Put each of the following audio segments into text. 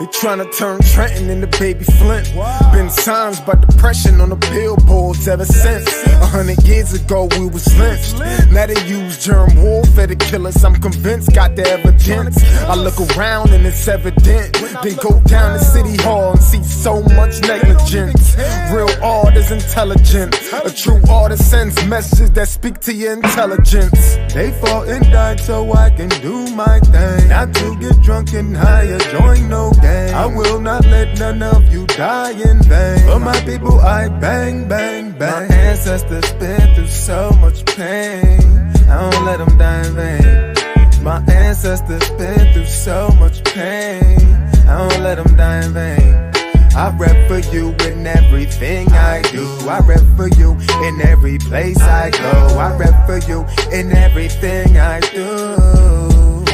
They tryna turn Trenton into Baby Flint. Been signs by depression on the billboards ever since. 100 years ago we was lynched. Now they use germ warfare to kill us. I'm convinced, got the evidence. I look around and it's evident. Then go down to City Hall and see so much negligence. Real art is intelligent. A true artist sends messages that speak to your intelligence. They fought and died so I can do my thing. Not to get drunk and high or join no gang. I will not let none of you die in vain. For my people I bang, bang, bang. My ancestors been through so much pain. I don't let them die in vain. My ancestors been through so much pain. I don't let them die in vain. I rep for you in everything I do. I rep for you in every place I go. I rep for you in everything I do.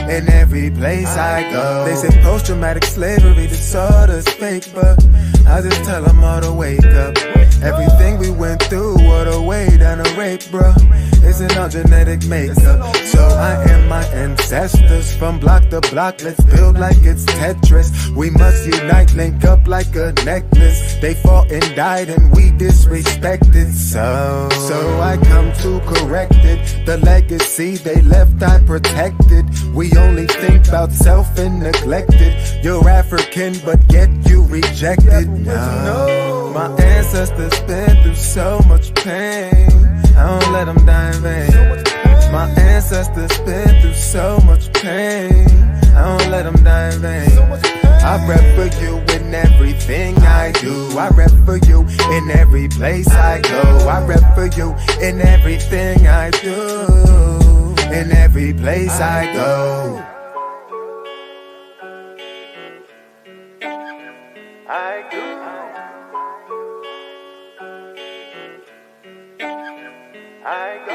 In every place I go. They say post-traumatic slavery disorder's fake, but I just tell them all to wake up. Everything we went through, what a way down a rape, bro. It's in our genetic makeup. So I am my ancestors from block to block. Let's build like it's Tetris. We must unite, link up like a necklace. They fought and died and we disrespected. So I come to correct it. The legacy they left I protected. We only think about self and neglected. You're African but yet you rejected. No. My ancestors been through so much pain. I don't let them die in vain. My ancestors been through so much pain. I don't let them die in vain. I rep for you in everything I do. I rep for you in every place I go. I rep for you in everything I do. In every place I go. I do. I go.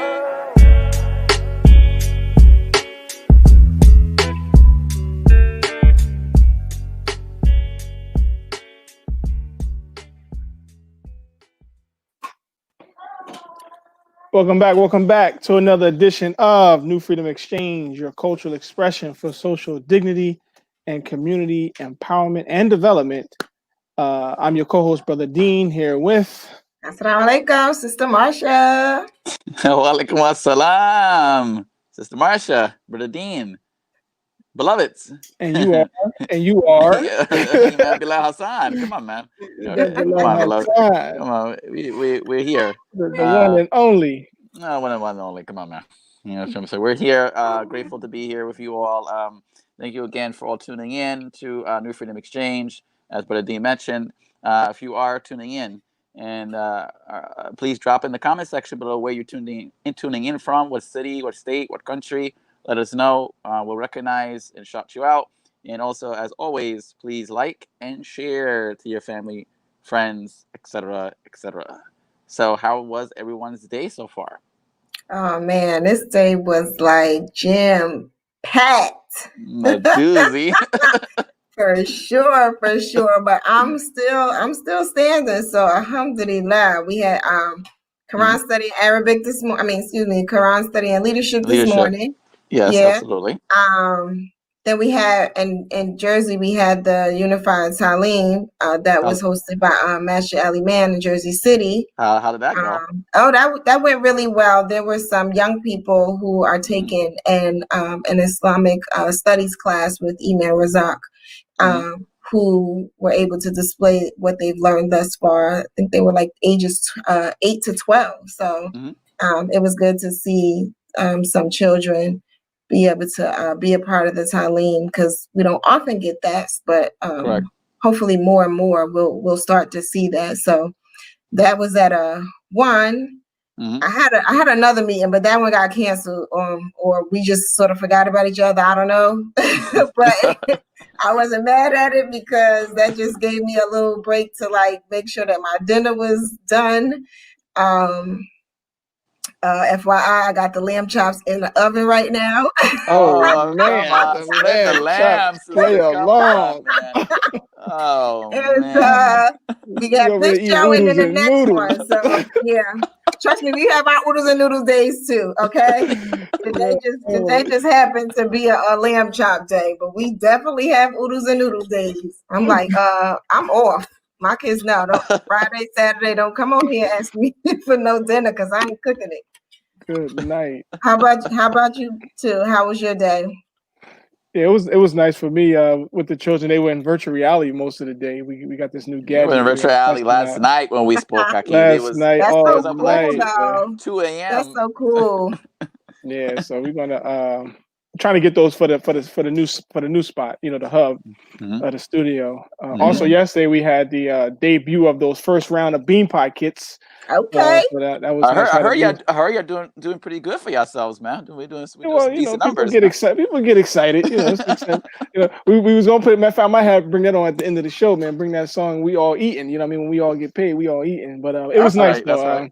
Welcome back to another edition of New Freedom Exchange, your cultural expression for social dignity and community empowerment and development. I'm your co-host, Brother Deen, here with... Assalamu alaikum, Sister Marsha. Walaikum assalam, Sister Marsha, Brother Deen, beloveds. And you are. Man, Bilal Hassan. Come on, man. Come on, beloved. Come on, we're here. The one and only. No, one and only. Come on, man. You know what I'm saying? We're here. Grateful to be here with you all. Thank you again for all tuning in to New Freedom Exchange. As Brother Deen mentioned, if you are tuning in, and please drop in the comment section below where you're tuning in from, what city, what state, what country. Let us know. We'll recognize and shout you out. And also, as always, please like and share to your family, friends, etc., etc. So how was everyone's day so far? Oh, man, this day was like jam-packed. A doozy. For sure. But I'm still standing. So alhamdulillah, we had Quran study Arabic this morning. Quran study and leadership this morning. Yes, yeah. Absolutely. Then we had in Jersey, we had the Unified Talim that was hosted by Master Ali Man in Jersey City. How did that go? That went really well. There were some young people who are taking an Islamic studies class with Imam Razak, who were able to display what they've learned thus far. I think they were like ages 8 to 12. So it was good to see some children be able to be a part of the Talim, because we don't often get that, but hopefully more and more we'll start to see that. So that was at one. I had another meeting, but that one got canceled, or we just sort of forgot about each other. I don't know, but I wasn't mad at it because that just gave me a little break to like make sure that my dinner was done. FYI, I got the lamb chops in the oven right now. Oh Come man, on, the let the lamb lamb, chops play sister. Come along. on, man. Oh And man. we We got over this there eating show and then oodles the and next noodles. one. So yeah, trust me, we have our oodles and noodles days too. Okay, today just happened to be a lamb chop day, but we definitely have oodles and noodles days. I'm like, I'm off. My kids know, don't Friday, Saturday, don't come over here and ask me for no dinner because I ain't cooking it. Good night. How about you too? How was your day? Yeah, it was nice for me. With the children, they were in virtual reality most of the day. We got this new We were in gadget we virtual are reality testing last out. night when we spoke, Hakeem. Last night, That's It all so was up like cool, night, man. though. 2 That's a.m. so cool. Yeah, so we're gonna trying to get those for the new spot, the hub. Mhm. The studio. Also, Mhm. yesterday we had the debut of those first round of bean pie kits. Okay. So that was nice. I heard you're doing pretty good for yourselves, man. We're doing Well, some decent people numbers, get man. excited. People get excited. It's excited. We was gonna put. Matter of fact, I might have bring that on at the end of the show, man. Bring that song. We all eating. You know what I mean? When we all get paid, we all eating. But it was That's nice right. though. That's right.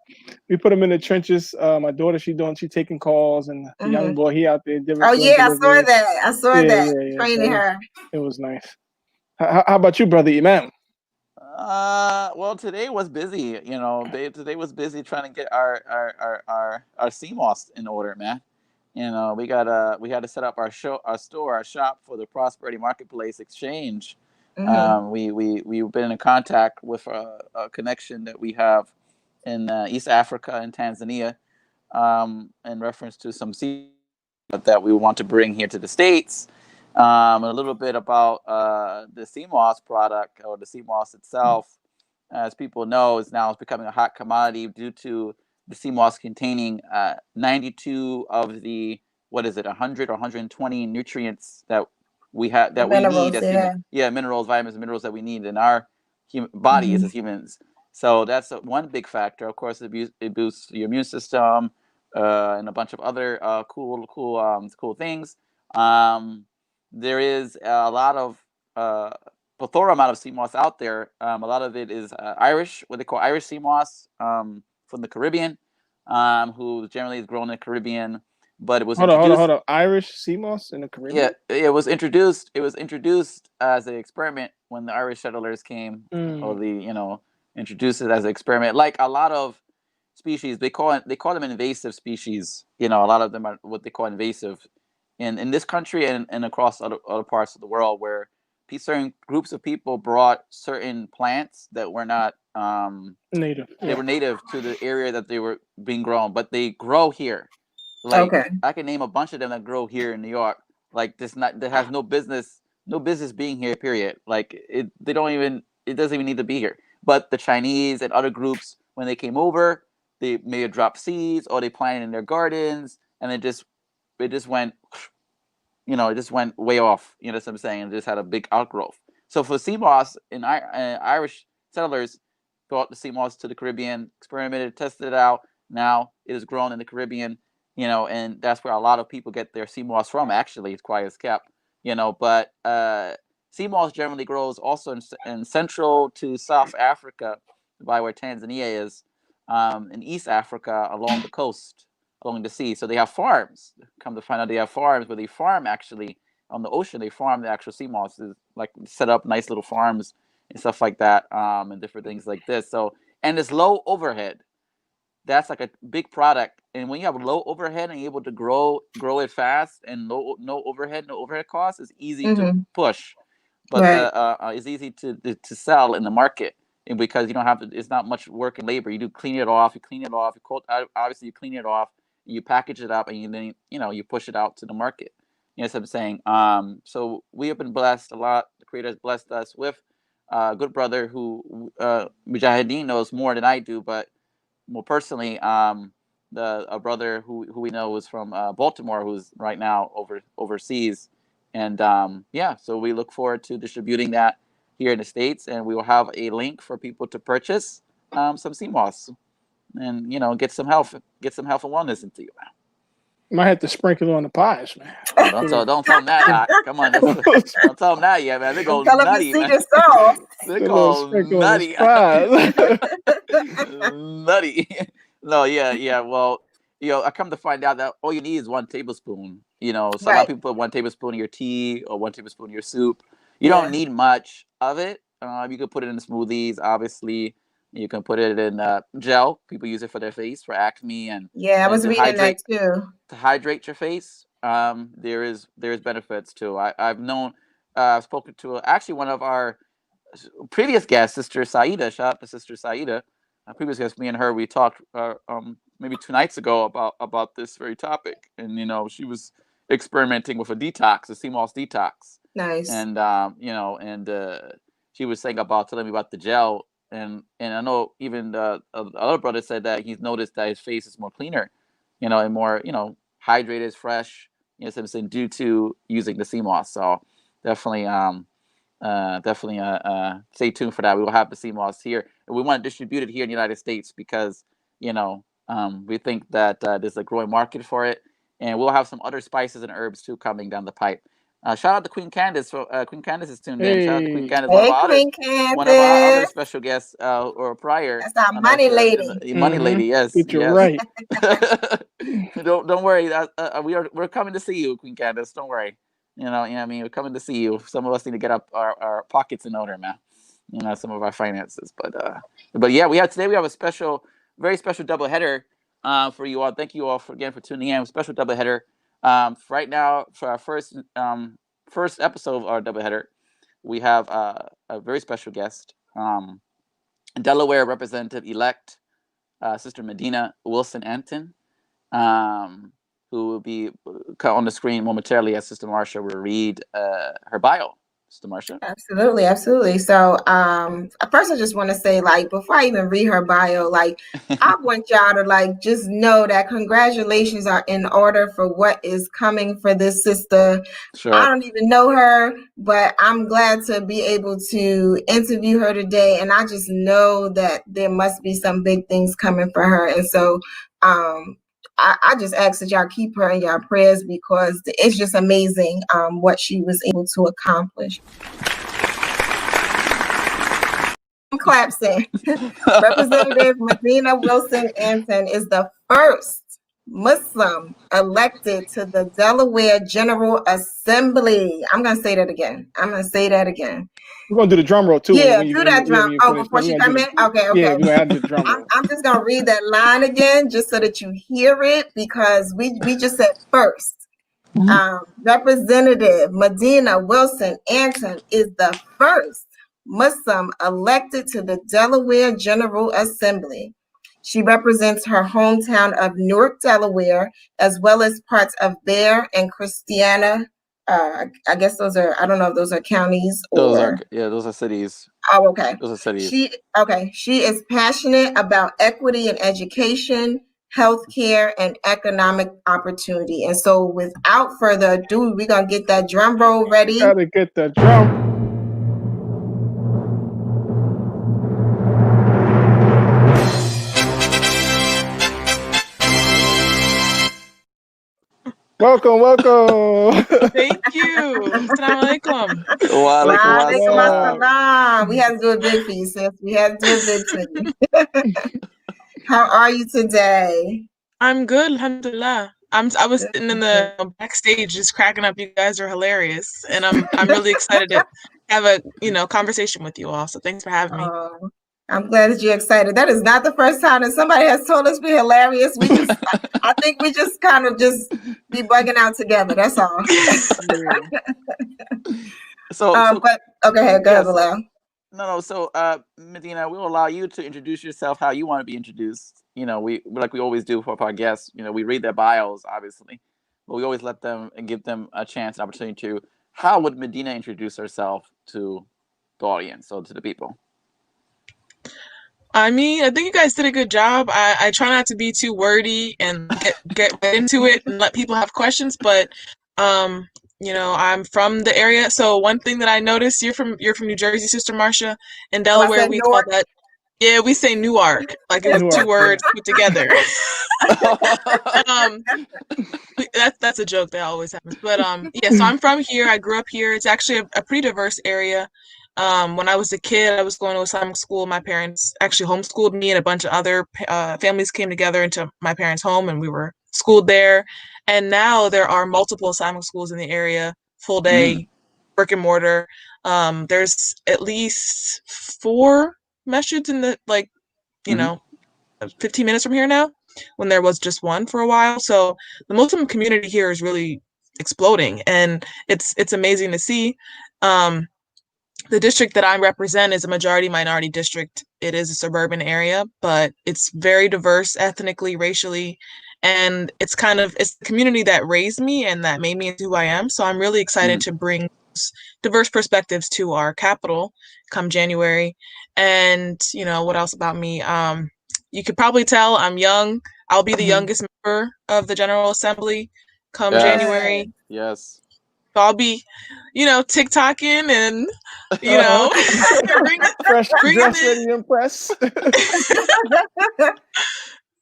We put them in the trenches. My daughter, she taking calls, and the young boy, he out there Oh doing yeah, I saw deliveries. that. I saw that. Yeah. Training So her. it was nice. How about you, brother Imam? Well, today was busy. Today was busy trying to get our CMOS in order, man. We had to set up our shop for the Prosperity Marketplace Exchange. We've been in contact with a connection that we have in East Africa and Tanzania, in reference to some seeds that we want to bring here to the States. A little bit about the CMOS product, or the CMOS itself. As people know, is now becoming a hot commodity due to the CMOS containing 92 of the, 100 or 120 nutrients that we need Minerals, as yeah. human. Yeah, minerals, vitamins, minerals that we need in our bodies as humans. So that's one big factor. Of course, it boosts your immune system, and a bunch of other cool things. There is a lot of plethora amount of sea moss out there. A lot of it is Irish, what they call Irish sea moss, from the Caribbean, who generally is grown in the Caribbean. But it was Hold introduced. on. Irish sea moss in the Caribbean? Yeah, it was introduced. It was introduced as an experiment when the Irish settlers came, or introduced it as an experiment. Like a lot of species, they call them invasive species. A lot of them are what they call invasive in this country and across other parts of the world, where certain groups of people brought certain plants that were not Native. they were native to the area that they were being grown, but they grow here. Like, Okay. I can name a bunch of them that grow here in New York. Like, that has no business being here. Period. Like, it doesn't even need to be here. But the Chinese and other groups, when they came over, they may have dropped seeds, or they planted in their gardens, and it just went, it just went way off. You know what I'm saying? It just had a big outgrowth. So for sea moss, Irish settlers brought the sea moss to the Caribbean, experimented, tested it out. Now it is grown in the Caribbean, and that's where a lot of people get their sea moss from. Actually, it's quiet as kept, but sea moss generally grows also in Central to South Africa, by where Tanzania is, in East Africa along the coast, along the sea. So they have farms. Come to find out, they have farms where they farm actually on the ocean. They farm the actual sea mosses, like set up nice little farms and stuff like that, and different things like this. So, and it's low overhead. That's like a big product. And when you have low overhead and you're able to grow it fast, and no overhead costs, it's easy to push. But Right. it's easy to sell in the market, and because you don't have to, it's not much work and labor. You do clean it off, obviously you clean it off, you package it up, and then you push it out to the market. You know what I'm saying? So we have been blessed a lot. The Creator has blessed us with a good brother who Mujahideen knows more than I do, but more personally, a brother who we know is from Baltimore, who's right now overseas, and so we look forward to distributing that here in the States, and we will have a link for people to purchase some sea moss, and get some health and wellness into you. Might have to sprinkle it on the pies, man. Oh, don't tell them that. Doc. Come on, don't tell them that yet, man. They go Tell them nutty, the man. secret sauce. They A little go sprinkle on his nutty. pies. Nutty. No, yeah. Well, I come to find out that all you need is 1 tablespoon. So a lot Right. of people put 1 tablespoon in your tea or 1 tablespoon in your soup. You Yeah. don't need much of it. You can put it in smoothies, obviously. You can put it in gel. People use it for their face, for acne, and Yeah, I was to reading that too. hydrate your face. There's benefits too. I've spoken to actually one of our previous guest, Sister Saida. Shout out to Sister Saida. Previous guest, me and her, we talked maybe 2 nights ago about this very topic, and she was experimenting with a detox, a sea moss detox, Nice. and she was telling me about the gel, and I know even the other brother said that he's noticed that his face is more cleaner, and more hydrated, fresh, due to using the sea moss. So definitely stay tuned for that. We will have the sea moss here, and we want to distribute it here in the United States because we think that there's a growing market for it, and we'll have some other spices and herbs too coming down the pipe. Shout out to Queen Candace. Queen Candace is tuned in. Shout out to Queen Candace, Hey, Queen one of our other Candace. special guests or prior. That's our money lady. Money lady, yes. Get you yes. right. Don't worry. We're coming to see you, Queen Candace. Don't worry. We're coming to see you. Some of us need to get up our pockets in order, man. Some of our finances. But yeah, we have a very special doubleheader for you all. Thank you all again for tuning in. A special doubleheader. Right now, for our first episode of our doubleheader, we have a very special guest, Delaware Representative Elect, Sister Madina Wilson-Anton, who will be on the screen momentarily as Sister Marsha will read her bio. Sister Marsha? Absolutely, absolutely. So first I just want to say, before I even read her bio, I want y'all to just know that congratulations are in order for what is coming for this sister. Sure. I don't even know her, but I'm glad to be able to interview her today, and I just know that there must be some big things coming for her. And so I just ask that y'all keep her in your prayers because it's just amazing what she was able to accomplish. Clapson. Representative Madina Wilson-Anton is the first Muslim elected to the Delaware General Assembly. I'm going to say that again. We're going to do the drum roll too. Yeah, do that drum. Before she come in? Okay. Yeah, we're going to have the drum roll. I'm just going to read that line again just so that you hear it because we just said first. Representative Madina Wilson-Anton is the first Muslim elected to the Delaware General Assembly. She represents her hometown of Newark, Delaware, as well as parts of Bear and Christiana. I guess those are, I don't know if those are counties or. Those are cities. Oh, okay. Those are cities. She is passionate about equity in education, healthcare, and economic opportunity. And so without further ado, we're going to get that drum roll ready. Gotta get the drum. Welcome. Thank you. Assalamu alaikum. Wa alaikum assalam. We had to do it big for you, sis. We had to do it big for you. How are you today? I'm good, alhamdulillah. I was sitting in the backstage just cracking up. You guys are hilarious. And I'm really excited to have a conversation with you all. So thanks for having me. I'm glad that you're excited. That is not the first time that somebody has told us we're hilarious. I think we just kind of just be bugging out together. That's all. But okay, go ahead, Bilal. No. So, Madina, we'll allow you to introduce yourself how you want to be introduced. We like we always do for our guests. We read their bios, obviously, but we always let them and give them a chance, an opportunity to. How would Madina introduce herself to the audience or to the people? I mean, I think you guys did a good job. I try not to be too wordy and get into it and let people have questions, but I'm from the area. So one thing that I noticed, you're from New Jersey, Sister Marsha. In Delaware, we call that. Yeah, we say Newark, like it was two words put together. That's a joke that always happens. But so I'm from here. I grew up here. It's actually a pretty diverse area. When I was a kid, I was going to Islamic school. My parents actually homeschooled me, and a bunch of other families came together into my parents' home, and we were schooled there. And now there are multiple Islamic schools in the area, full day, brick and mortar. There's at least 4 masjids in the, like, you know, 15 minutes from here now, when there was just one for a while. So the Muslim community here is really exploding, and it's amazing to see. The district that I represent is a majority minority district. It is a suburban area, but it's very diverse ethnically, racially, and it's the community that raised me and that made me into who I am. So I'm really excited to bring diverse perspectives to our capital come January. And what else about me? You could probably tell I'm young. I'll be the youngest member of the General Assembly come January. Yes. So I'll be, TikToking and, fresh dress, ready to impress.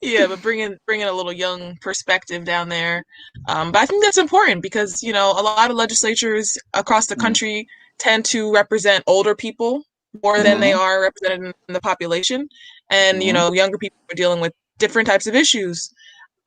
Yeah, but bringing a little young perspective down there. But I think that's important because, a lot of legislatures across the country tend to represent older people more than they are represented in the population. And, younger people are dealing with different types of issues.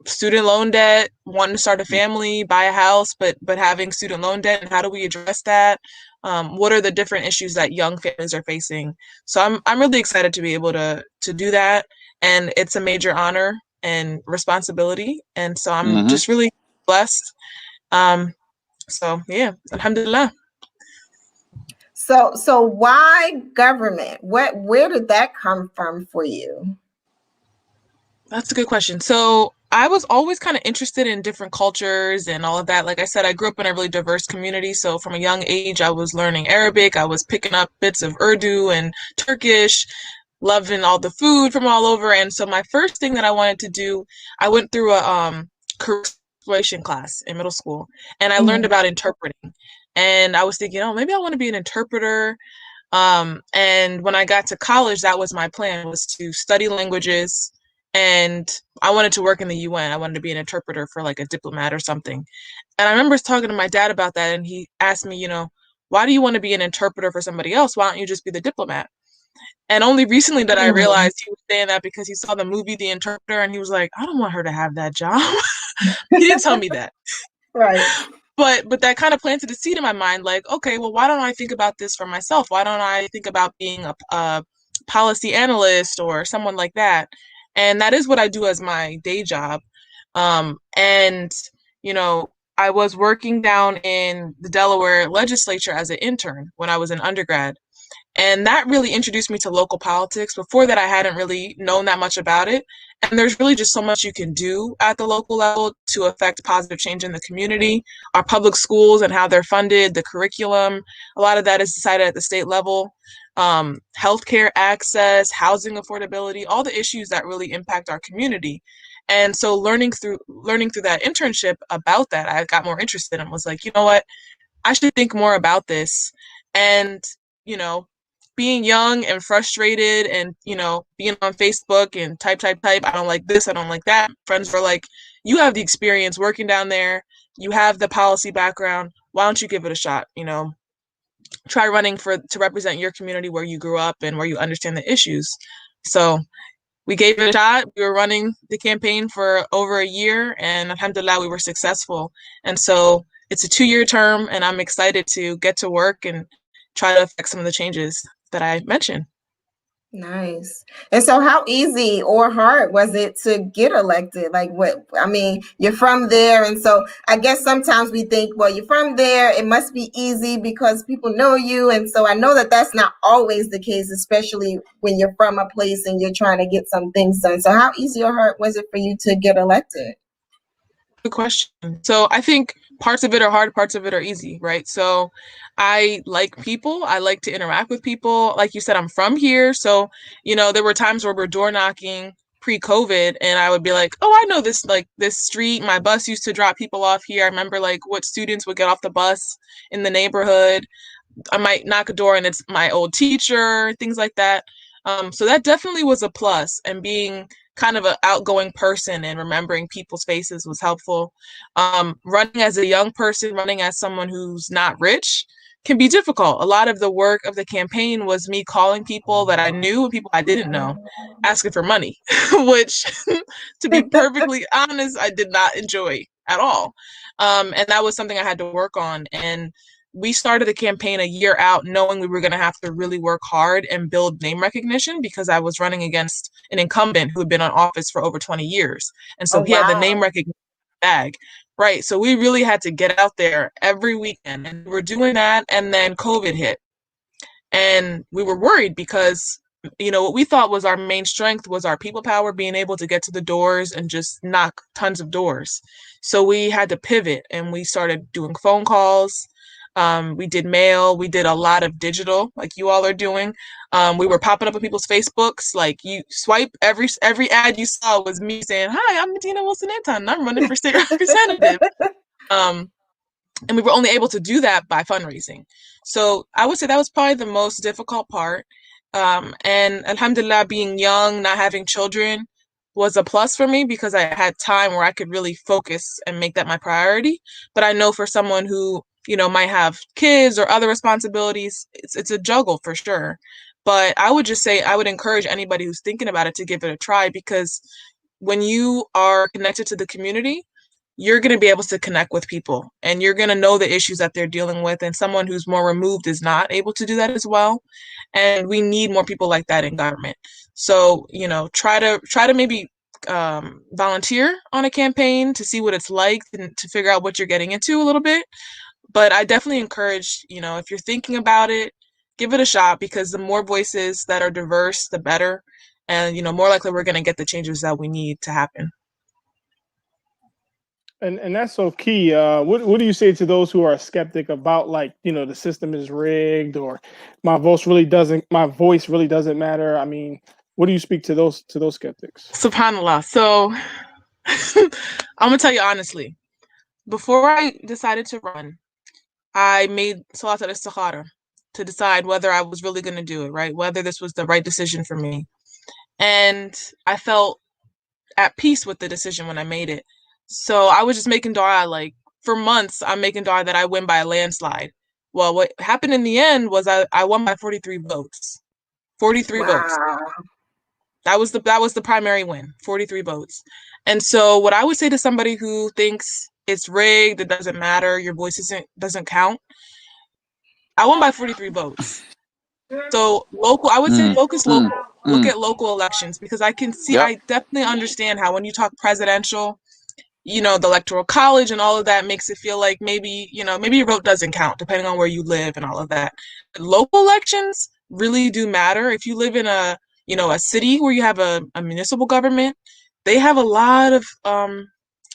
Student loan debt, wanting to start a family, buy a house, but having student loan debt, and how do we address that? What are the different issues that young families are facing? So I'm really excited to be able to do that, and it's a major honor and responsibility, and so I'm just really blessed. So yeah, alhamdulillah. So why government? Where did that come from for you? That's a good question. So I was always kind of interested in different cultures and all of that. Like I said, I grew up in a really diverse community. So from a young age, I was learning Arabic. I was picking up bits of Urdu and Turkish, loving all the food from all over. And so my first thing that I wanted to do, I went through a career exploration class in middle school, and I learned about interpreting. And I was thinking, oh, maybe I want to be an interpreter. And when I got to college, that was my plan, was to study languages. And I wanted to work in the UN. I wanted to be an interpreter for like a diplomat or something. And I remember talking to my dad about that, and he asked me, why do you want to be an interpreter for somebody else? Why don't you just be the diplomat? And only recently that I realized he was saying that because he saw the movie The Interpreter, and he was like, I don't want her to have that job. He didn't tell me that. Right. But that kind of planted a seed in my mind, like, okay, well, why don't I think about this for myself? Why don't I think about being a policy analyst or someone like that? And that is what I do as my day job. And, I was working down in the Delaware legislature as an intern when I was an undergrad. And that really introduced me to local politics. Before that, I hadn't really known that much about it. And there's really just so much you can do at the local level to affect positive change in the community. Our public schools and how they're funded, the curriculum, a lot of that is decided at the state level. Healthcare access, housing affordability, all the issues that really impact our community. And so learning through that internship about that, I got more interested and was like, you know what, I should think more about this. And, being young and frustrated and, being on Facebook and type, I don't like this, I don't like that. Friends were like, you have the experience working down there. You have the policy background. Why don't you give it a shot? Try running to represent your community where you grew up and where you understand the issues. So we gave it a shot. We were running the campaign for over a year, and alhamdulillah, we were successful. And so it's a 2-year term, and I'm excited to get to work and try to affect some of the changes that I mentioned. Nice. And so how easy or hard was it to get elected? Like you're from there. And so I guess sometimes we think, well, you're from there, it must be easy because people know you. And so I know that that's not always the case, especially when you're from a place and you're trying to get some things done. So how easy or hard was it for you to get elected? Good question. So I think parts of it are hard, parts of it are easy, right? So I like people. I like to interact with people. Like you said, I'm from here. So, there were times where we're door knocking pre-COVID, and I would be like, oh, I know this street. My bus used to drop people off here. I remember what students would get off the bus in the neighborhood. I might knock a door and it's my old teacher, things like that. So that definitely was a plus, and being kind of an outgoing person and remembering people's faces was helpful. Running as a young person, running as someone who's not rich, can be difficult. A lot of the work of the campaign was me calling people that I knew and people I didn't know, asking for money, which, to be perfectly honest, I did not enjoy at all. And that was something I had to work on. And we started the campaign a year out knowing we were going to have to really work hard and build name recognition, because I was running against an incumbent who had been in office for over 20 years. And so he had the name recognition bag. Right. So we really had to get out there every weekend, and we were doing that. And then COVID hit, and we were worried because, what we thought was our main strength was our people power, being able to get to the doors and just knock tons of doors. So we had to pivot, and we started doing phone calls. We did mail. We did a lot of digital, like you all are doing. We were popping up on people's Facebooks. Like, you swipe, every ad you saw was me saying, "Hi, I'm Madina Wilson-Anton, and I'm running for state representative." And we were only able to do that by fundraising. So I would say that was probably the most difficult part. And alhamdulillah, being young, not having children was a plus for me, because I had time where I could really focus and make that my priority. But I know for someone who, might have kids or other responsibilities, it's a juggle for sure. But I would just say, I would encourage anybody who's thinking about it to give it a try, because when you are connected to the community, you're going to be able to connect with people, and you're going to know the issues that they're dealing with. And someone who's more removed is not able to do that as well. And we need more people like that in government. So, try to maybe volunteer on a campaign to see what it's like, and to figure out what you're getting into a little bit. But I definitely encourage, if you're thinking about it, give it a shot, because the more voices that are diverse, the better. And, more likely we're going to get the changes that we need to happen. And that's so key. What do you say to those who are skeptic about, like, the system is rigged, or my voice really doesn't matter? I mean, what do you speak to those skeptics? SubhanAllah. So I'm gonna tell you honestly, before I decided to run, I made Salat al-Istikhara to decide whether I was really gonna do it, right? Whether this was the right decision for me. And I felt at peace with the decision when I made it. So I was just making dua, like, for months, I'm making dua that I win by a landslide. Well, what happened in the end was I won by 43 votes. 43 votes. That was the primary win, 43 votes. And so what I would say to somebody who thinks it's rigged, it doesn't matter, your voice doesn't count, I won by 43 votes. So local, I would say focus local. Look at local elections, because I can see, I definitely understand how when you talk presidential, the electoral college and all of that makes it feel like maybe your vote doesn't count depending on where you live and all of that. Local elections really do matter. If you live in a city where you have a municipal government, they have a lot of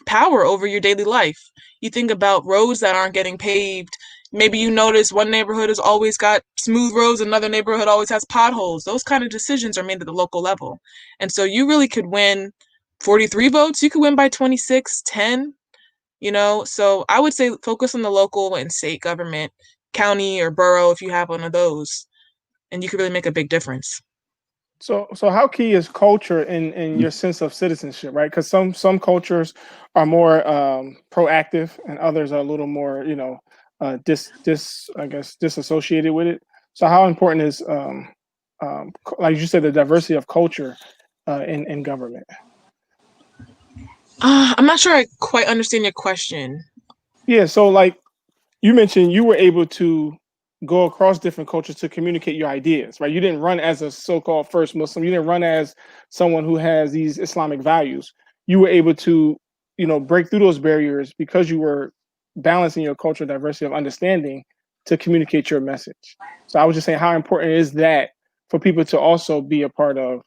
power over your daily life. You think about roads that aren't getting paved. Maybe you notice one neighborhood has always got smooth roads, another neighborhood always has potholes. Those kind of decisions are made at the local level. And so you really could win 43 votes. You could win by 26, 10, So I would say focus on the local and state government, county or borough, if you have one of those, and you could really make a big difference. So how key is culture in your sense of citizenship, right? Because some cultures are more proactive, and others are a little more, disassociated with it. So how important is, like you said, the diversity of culture in government? I'm not sure I quite understand your question. Yeah, so like you mentioned, you were able to go across different cultures to communicate your ideas, right? You didn't run as a so-called first Muslim. You didn't run as someone who has these Islamic values. You were able to, break through those barriers because you were balancing your cultural diversity of understanding to communicate your message. So I was just saying, how important is that for people to also be a part of,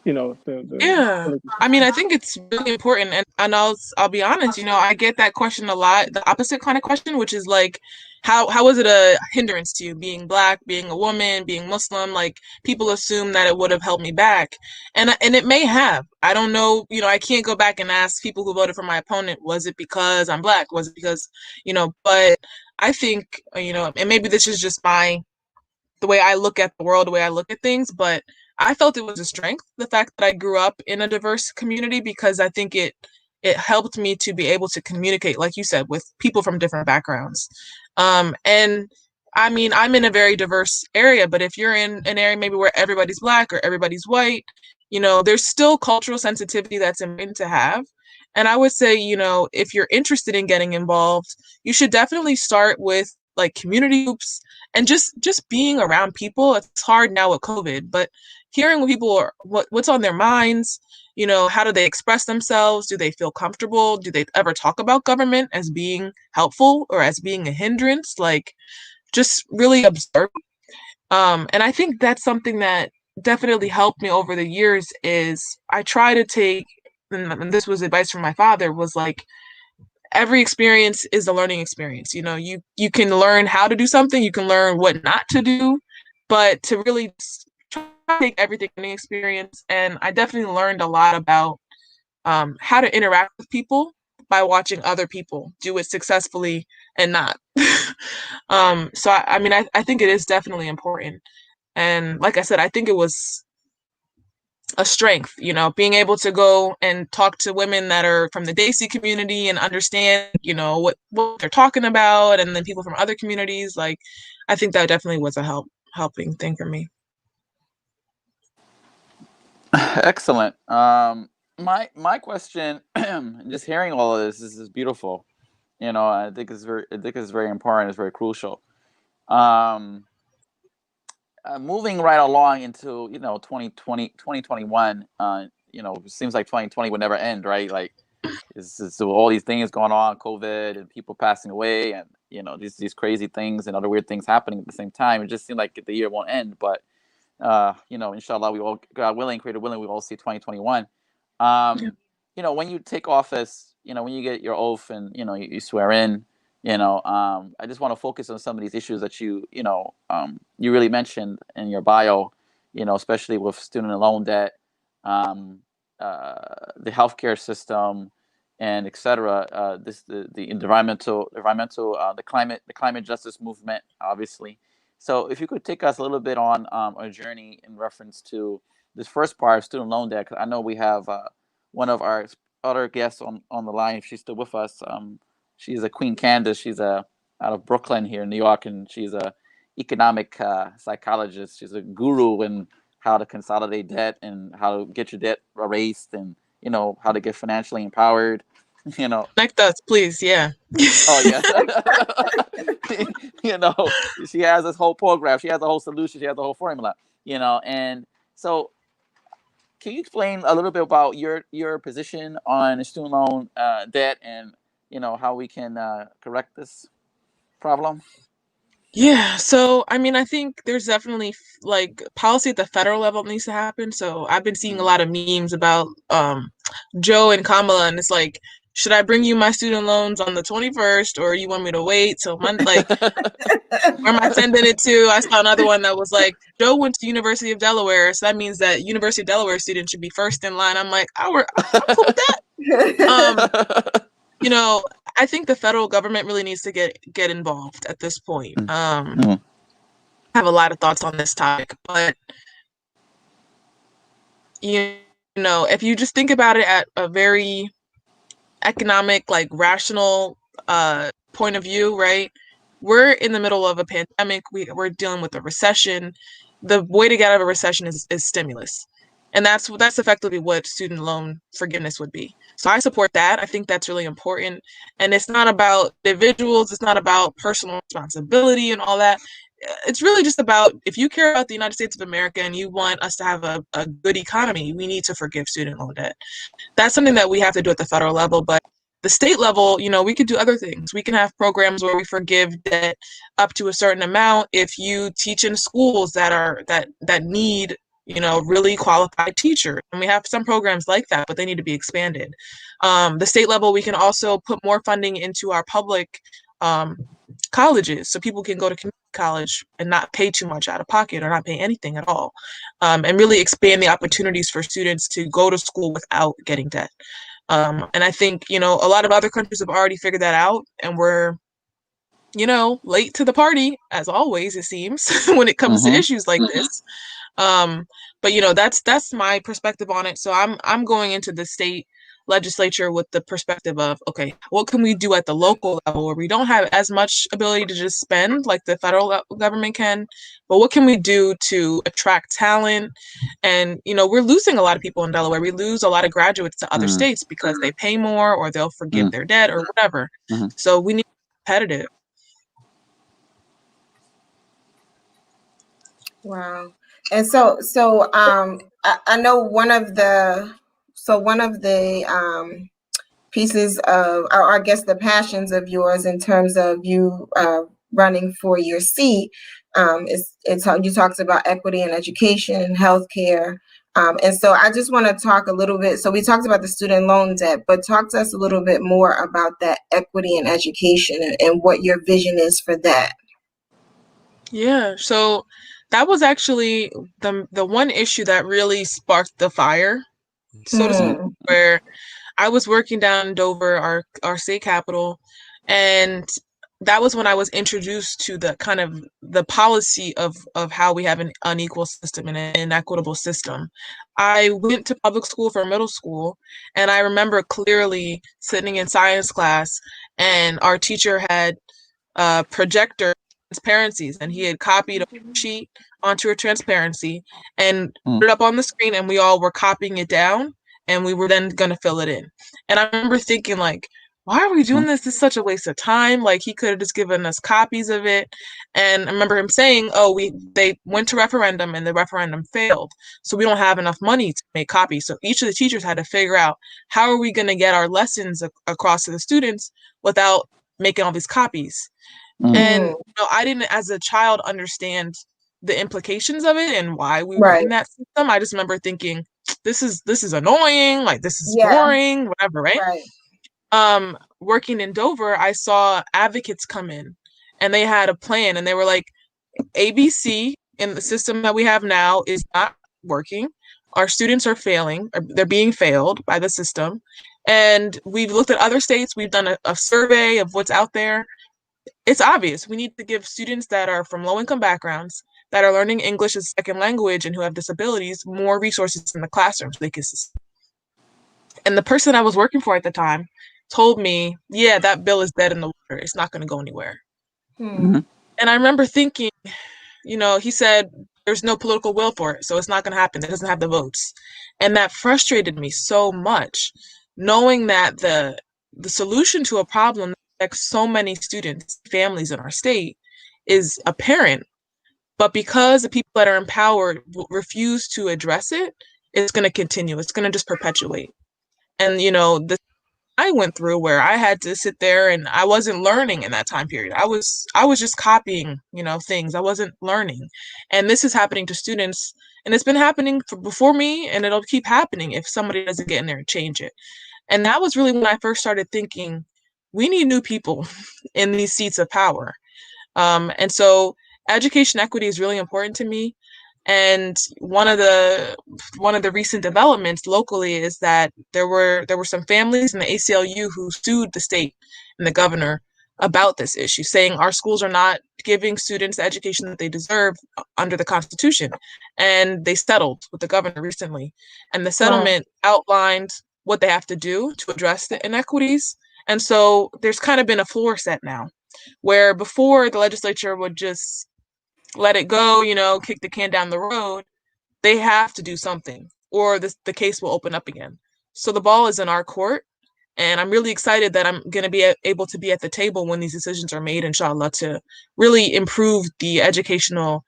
Yeah, I mean, I think it's really important, and I'll be honest, I get that question a lot, the opposite kind of question, which is like, how is it a hindrance to you being Black, being a woman, being Muslim? Like, people assume that it would have held me back, and it may have. I don't know, I can't go back and ask people who voted for my opponent, was it because I'm Black? Was it because, but I think, and maybe this is just the way I look at the world, the way I look at things, but I felt it was a strength, the fact that I grew up in a diverse community, because I think it helped me to be able to communicate, like you said, with people from different backgrounds. And I mean, I'm in a very diverse area, but if you're in an area maybe where everybody's black or everybody's white, there's still cultural sensitivity that's important to have. And I would say, if you're interested in getting involved, you should definitely start with like community groups and just being around people. It's hard now with COVID, but hearing what people are what's on their minds, how do they express themselves? Do they feel comfortable? Do they ever talk about government as being helpful or as being a hindrance? Like, just really observe. And I think that's something that definitely helped me over the years is I try to take, and this was advice from my father, was like, every experience is a learning experience. You can learn how to do something, you can learn what not to do, but to really try to take everything in the experience. And I definitely learned a lot about how to interact with people by watching other people do it successfully and not. So I mean, I think it is definitely important. And like I said, I think it was a strength, being able to go and talk to women that are from the Desi community and understand, what they're talking about, and then people from other communities. Like, I think that definitely was a helping thing for me. Excellent. My question, just hearing all of this is beautiful. I think it's very important. It's very crucial. Moving right along into 2020, 2021. It seems like 2020 would never end, right? Like, it's all these things going on, COVID and people passing away, and these crazy things and other weird things happening at the same time. It just seemed like the year won't end, but inshallah, we all, God willing, creator willing, we all see 2021. When you take office, when you get your oath and you swear in, I just want to focus on some of these issues that you really mentioned in your bio, especially with student loan debt, the healthcare system, and etc. The environmental, the climate justice movement, obviously. So if you could take us a little bit on a journey in reference to this first part of student loan debt, because I know we have one of our other guests on the line, if she's still with us. She's a Queen Candace. She's out of Brooklyn here in New York, and she's a economic psychologist. She's a guru in how to consolidate debt and how to get your debt erased, and how to get financially empowered. Connect us, please. Yeah. Oh yeah. She has this whole program. She has a whole solution. She has a whole formula. And so, can you explain a little bit about your position on student loan debt, and how we can correct this problem? Yeah, so I mean, I think there's definitely like policy at the federal level needs to happen. So I've been seeing a lot of memes about Joe and Kamala, and it's like, should I bring you my student loans on the 21st, or you want me to wait till Monday? Like, where am I sending it to? I saw another one that was like, Joe went to University of Delaware, so that means that University of Delaware students should be first in line. I'm like, I'm cool with that. I think the federal government really needs to get involved at this point. I have a lot of thoughts on this topic, but if you just think about it at a very economic, like rational point of view, right? We're in the middle of a pandemic. We're dealing with a recession. The way to get out of a recession is stimulus. And that's effectively what student loan forgiveness would be. So I support that. I think that's really important. And it's not about individuals. It's not about personal responsibility and all that. It's really just about, if you care about the United States of America and you want us to have a good economy, we need to forgive student loan debt. That's something that we have to do at the federal level. But the state level, we could do other things. We can have programs where we forgive debt up to a certain amount if you teach in schools that need really qualified teachers. And we have some programs like that, but they need to be expanded. The state level, we can also put more funding into our public colleges, so people can go to community college and not pay too much out of pocket, or not pay anything at all, and really expand the opportunities for students to go to school without getting debt. And I think, a lot of other countries have already figured that out, and we're, late to the party, as always, it seems, when it comes to issues like this. But that's my perspective on it. So I'm going into the state legislature with the perspective of, okay, what can we do at the local level where we don't have as much ability to just spend like the federal government can, but what can we do to attract talent? And, we're losing a lot of people in Delaware. We lose a lot of graduates to other states because they pay more or they'll forgive their debt or whatever. So we need to be competitive. Wow. And so I know one of the pieces of, or I guess the passions of yours in terms of you running for your seat, it's how you talked about equity in education and healthcare. And so I just want to talk a little bit. So we talked about the student loan debt, but talk to us a little bit more about that equity in education and what your vision is for that. Yeah, so that was actually the one issue that really sparked the fire, so to speak, where I was working down in Dover, our state capital, and that was when I was introduced to the kind of the policy of how we have an unequal system and an inequitable system. I went to public school for middle school, and I remember clearly sitting in science class, and our teacher had projector transparencies, and he had copied a sheet onto a transparency and put it up on the screen, and we all were copying it down, and we were then going to fill it in. And I remember thinking, like, why are we doing this? This is such a waste of time. Like, he could have just given us copies of it. And I remember him saying, they went to referendum and the referendum failed, so we don't have enough money to make copies. So each of the teachers had to figure out, how are we going to get our lessons across to the students without making all these copies? And I didn't, as a child, understand the implications of it and why we were in that system. I just remember thinking, this is annoying, like, this is boring, whatever, right? Working in Dover, I saw advocates come in, and they had a plan, and they were like, ABC in the system that we have now is not working. Our students are failing, or they're being failed by the system. And we've looked at other states, we've done a survey of what's out there. It's obvious we need to give students that are from low-income backgrounds, that are learning English as a second language and who have disabilities, more resources in the classrooms they can. And the person I was working for at the time told me, yeah, that bill is dead in the water. It's not going to go anywhere. And I remember thinking, he said, there's no political will for it, so it's not going to happen. It doesn't have the votes. And that frustrated me so much, knowing that the solution to a problem that affects so many students, families in our state is apparent. But because the people that are empowered refuse to address it, it's going to continue. It's going to just perpetuate. And, I went through where I had to sit there and I wasn't learning in that time period. I was just copying, things. I wasn't learning. And this is happening to students, and it's been happening before me, and it'll keep happening if somebody doesn't get in there and change it. And that was really when I first started thinking, we need new people in these seats of power. And so education equity is really important to me. And one of the recent developments locally is that there were some families in the ACLU who sued the state and the governor about this issue, saying our schools are not giving students the education that they deserve under the Constitution. And they settled with the governor recently. And the settlement outlined what they have to do to address the inequities. And so there's kind of been a floor set now, where before the legislature would just let it go, kick the can down the road. They have to do something, or the case will open up again. So the ball is in our court, and I'm really excited that I'm going to be able to be at the table when these decisions are made, inshallah, to really improve the educational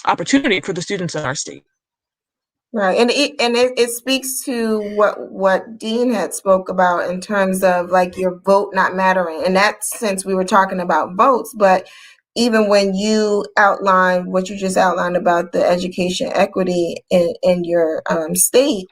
opportunity for the students in our state. Right, and it speaks to what Deen had spoke about in terms of like your vote not mattering. In that sense, we were talking about votes, but even when you outline what you just outlined about the education equity in your state,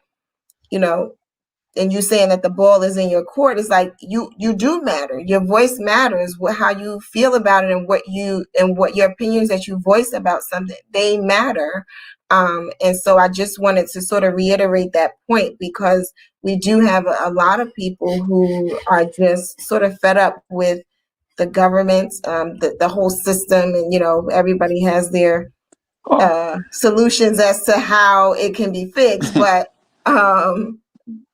and you saying that the ball is in your court, it's like you do matter. Your voice matters. How you feel about it and what your opinions that you voice about something, they matter. And so I just wanted to sort of reiterate that point, because we do have a lot of people who are just sort of fed up with the government, the whole system, and everybody has their solutions as to how it can be fixed, but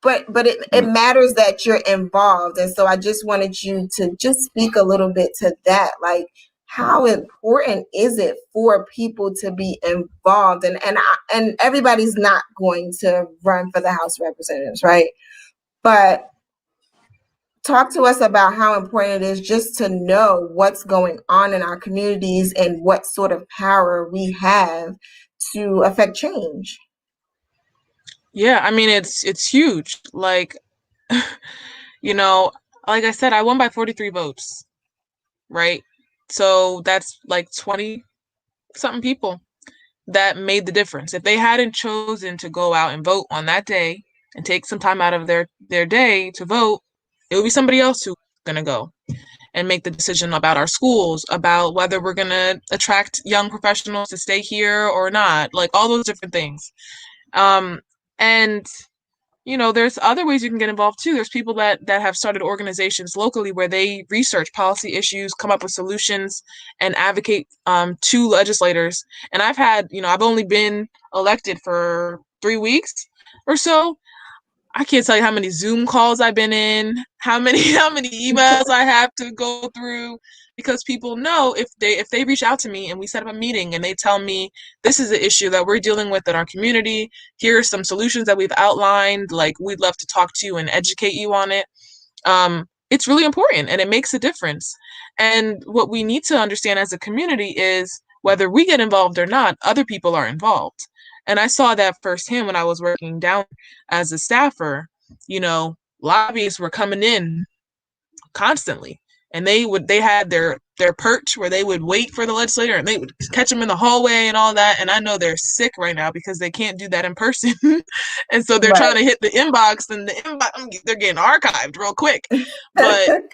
but it matters that you're involved. And so I just wanted you to just speak a little bit to that. Like, how important is it for people to be involved? And everybody's not going to run for the House of Representatives, right? But talk to us about how important it is just to know what's going on in our communities and what sort of power we have to affect change. Yeah, I mean, it's huge. Like, you know, like I said, I won by 43 votes, right? So that's like 20 something people that made the difference. If they hadn't chosen to go out and vote on that day and take some time out of their day to vote, it would be somebody else who's going to go and make the decision about our schools, about whether we're going to attract young professionals to stay here or not, like all those different things. And you know, there's other ways you can get involved too. There's people that have started organizations locally where they research policy issues, come up with solutions, and advocate to legislators. And I've only been elected for 3 weeks or so. I can't tell you how many Zoom calls I've been in, how many emails I have to go through, because people know if they reach out to me and we set up a meeting and they tell me this is an issue that we're dealing with in our community, here are some solutions that we've outlined, like we'd love to talk to you and educate you on it. It's really important and it makes a difference. And what we need to understand as a community is whether we get involved or not, other people are involved. And I saw that firsthand when I was working down as a staffer. You know, lobbyists were coming in constantly, and they had their perch where they would wait for the legislator and they would catch them in the hallway and all that. And I know they're sick right now because they can't do that in person. And so they're trying to hit the inbox, and the inbox, they're getting archived real quick. But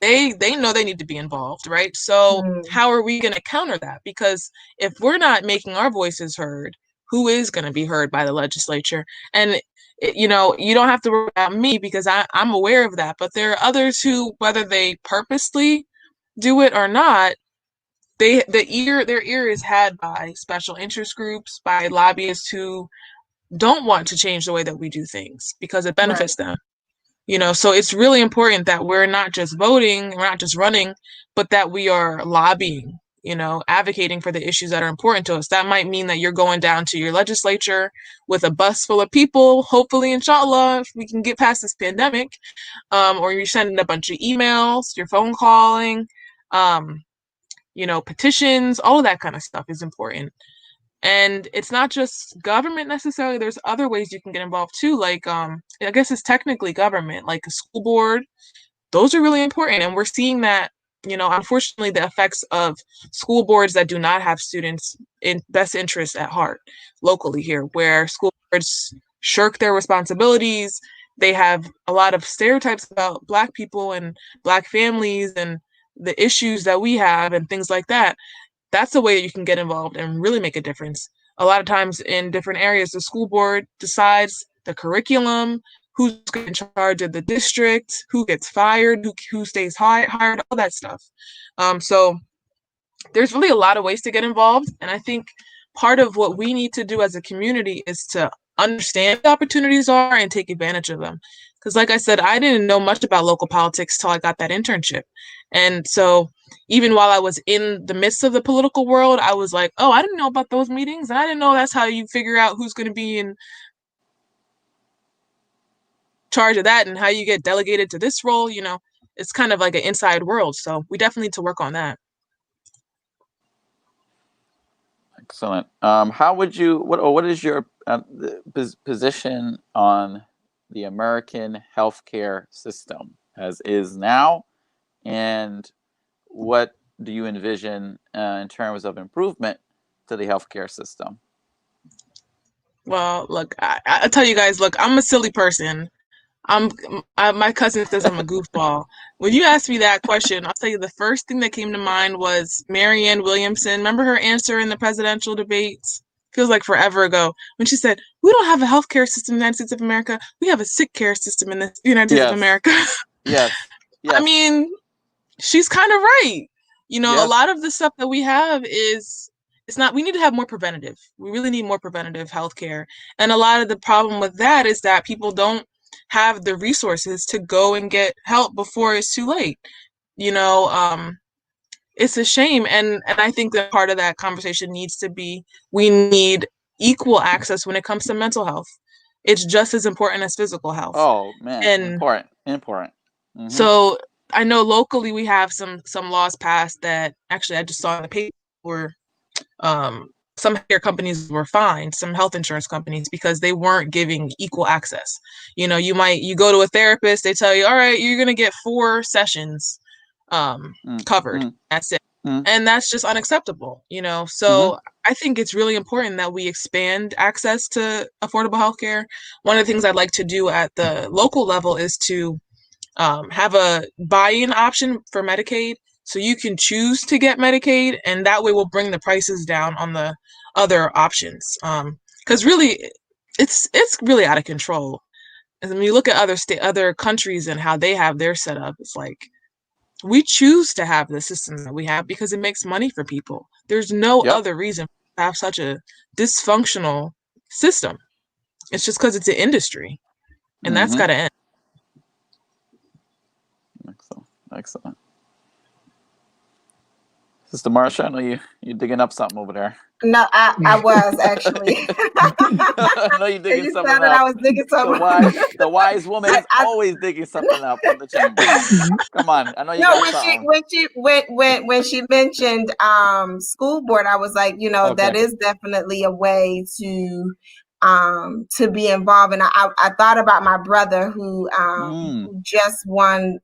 they know they need to be involved, right? So how are we going to counter that? Because if we're not making our voices heard, who is going to be heard by the legislature? And you know, you don't have to worry about me because I'm aware of that. But there are others who, whether they purposely do it or not, their ear is had by special interest groups, by lobbyists who don't want to change the way that we do things because it benefits them. You know, so it's really important that we're not just voting, we're not just running, but that we are lobbying, you know, advocating for the issues that are important to us. That might mean that you're going down to your legislature with a bus full of people, hopefully, inshallah, if we can get past this pandemic, or you're sending a bunch of emails, you're phone calling, you know, petitions, all of that kind of stuff is important. And it's not just government necessarily. There's other ways you can get involved too. Like, I guess it's technically government, like a school board. Those are really important. And we're seeing that, you know, unfortunately, the effects of school boards that do not have students' in best interests at heart locally here, where school boards shirk their responsibilities. They have a lot of stereotypes about Black people and Black families and the issues that we have and things like that. That's the way that you can get involved and really make a difference. A lot of times in different areas, the school board decides the curriculum, who's in charge of the district, who gets fired, who stays hired, all that stuff. So there's really a lot of ways to get involved. And I think part of what we need to do as a community is to understand what opportunities are and take advantage of them. Because like I said, I didn't know much about local politics till I got that internship. And so even while I was in the midst of the political world, I was like, oh, I didn't know about those meetings. And I didn't know that's how you figure out who's going to be in charge of that and how you get delegated to this role. You know, it's kind of like an inside world. So we definitely need to work on that. Excellent. How would you, what is your position on the American healthcare system as is now? And what do you envision in terms of improvement to the healthcare system? Well, look, I tell you guys, look, I'm a silly person. My cousin says I'm a goofball. When you asked me that question, I'll tell you the first thing that came to mind was Marianne Williamson. Remember her answer in the presidential debates? Feels like forever ago. When she said, we don't have a healthcare system in the United States of America. We have a sick care system in the United States of America. Yes. I mean, she's kind of right. You know, a lot of the stuff that we have is it's not, we need to have more preventative. We really need more preventative healthcare. And a lot of the problem with that is that people don't have the resources to go and get help before it's too late. You know, it's a shame. And I think that part of that conversation needs to be, we need equal access when it comes to mental health. It's just as important as physical health. Oh man, And important. Mm-hmm. so I know locally we have some laws passed that actually I just saw in the paper where some care companies were fined, some health insurance companies, because they weren't giving equal access. You know, you go to a therapist, they tell you, all right, you're gonna get 4 sessions covered. That's it. And that's just unacceptable, you know. So I think it's really important that we expand access to affordable healthcare. One of the things I'd like to do at the local level is to have a buy-in option for Medicaid, so you can choose to get Medicaid, and that way we'll bring the prices down on the other options. Because really, it's really out of control. And when you look at other countries and how they have their setup, it's like, we choose to have the system that we have because it makes money for people. There's no other reason to have such a dysfunctional system. It's just because it's an industry, and that's got to end. Excellent. Sister Marsha, I know you're digging up something over there. No, I was actually. I know you're digging something up. I was digging something up. The wise woman is always digging something up from the chamber. Come on, I know you got something. When she mentioned school board, I was like, you know, that is definitely a way to be involved. And I thought about my brother who just won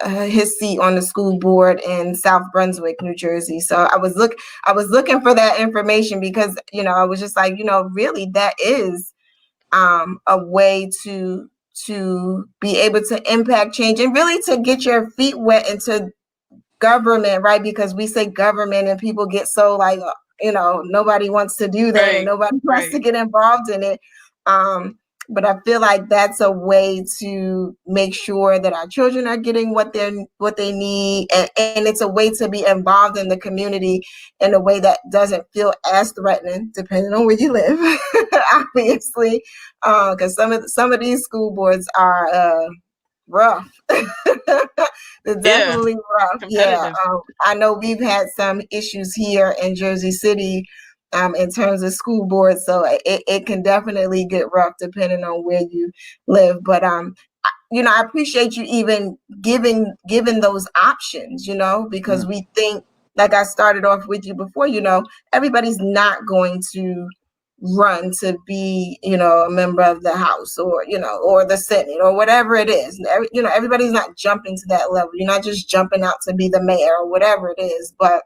his seat on the school board in South Brunswick, New Jersey. So I was looking for that information because, you know, I was just like, you know, really that is a way to be able to impact change and really to get your feet wet into government, right? Because we say government and people get so like, you know, nobody wants to do that and nobody wants to get involved in it. But I feel like that's a way to make sure that our children are getting what they need, and it's a way to be involved in the community in a way that doesn't feel as threatening, depending on where you live, obviously, because some of these school boards are rough. They're definitely rough. Yeah, I know we've had some issues here in Jersey City. In terms of school board, so it can definitely get rough depending on where you live. But you know, I appreciate you even giving those options, you know, because we think, like I started off with you before, you know, everybody's not going to run to be, you know, a member of the House or, you know, or the Senate or whatever it is. You know, everybody's not jumping to that level. You're not just jumping out to be the mayor or whatever it is, but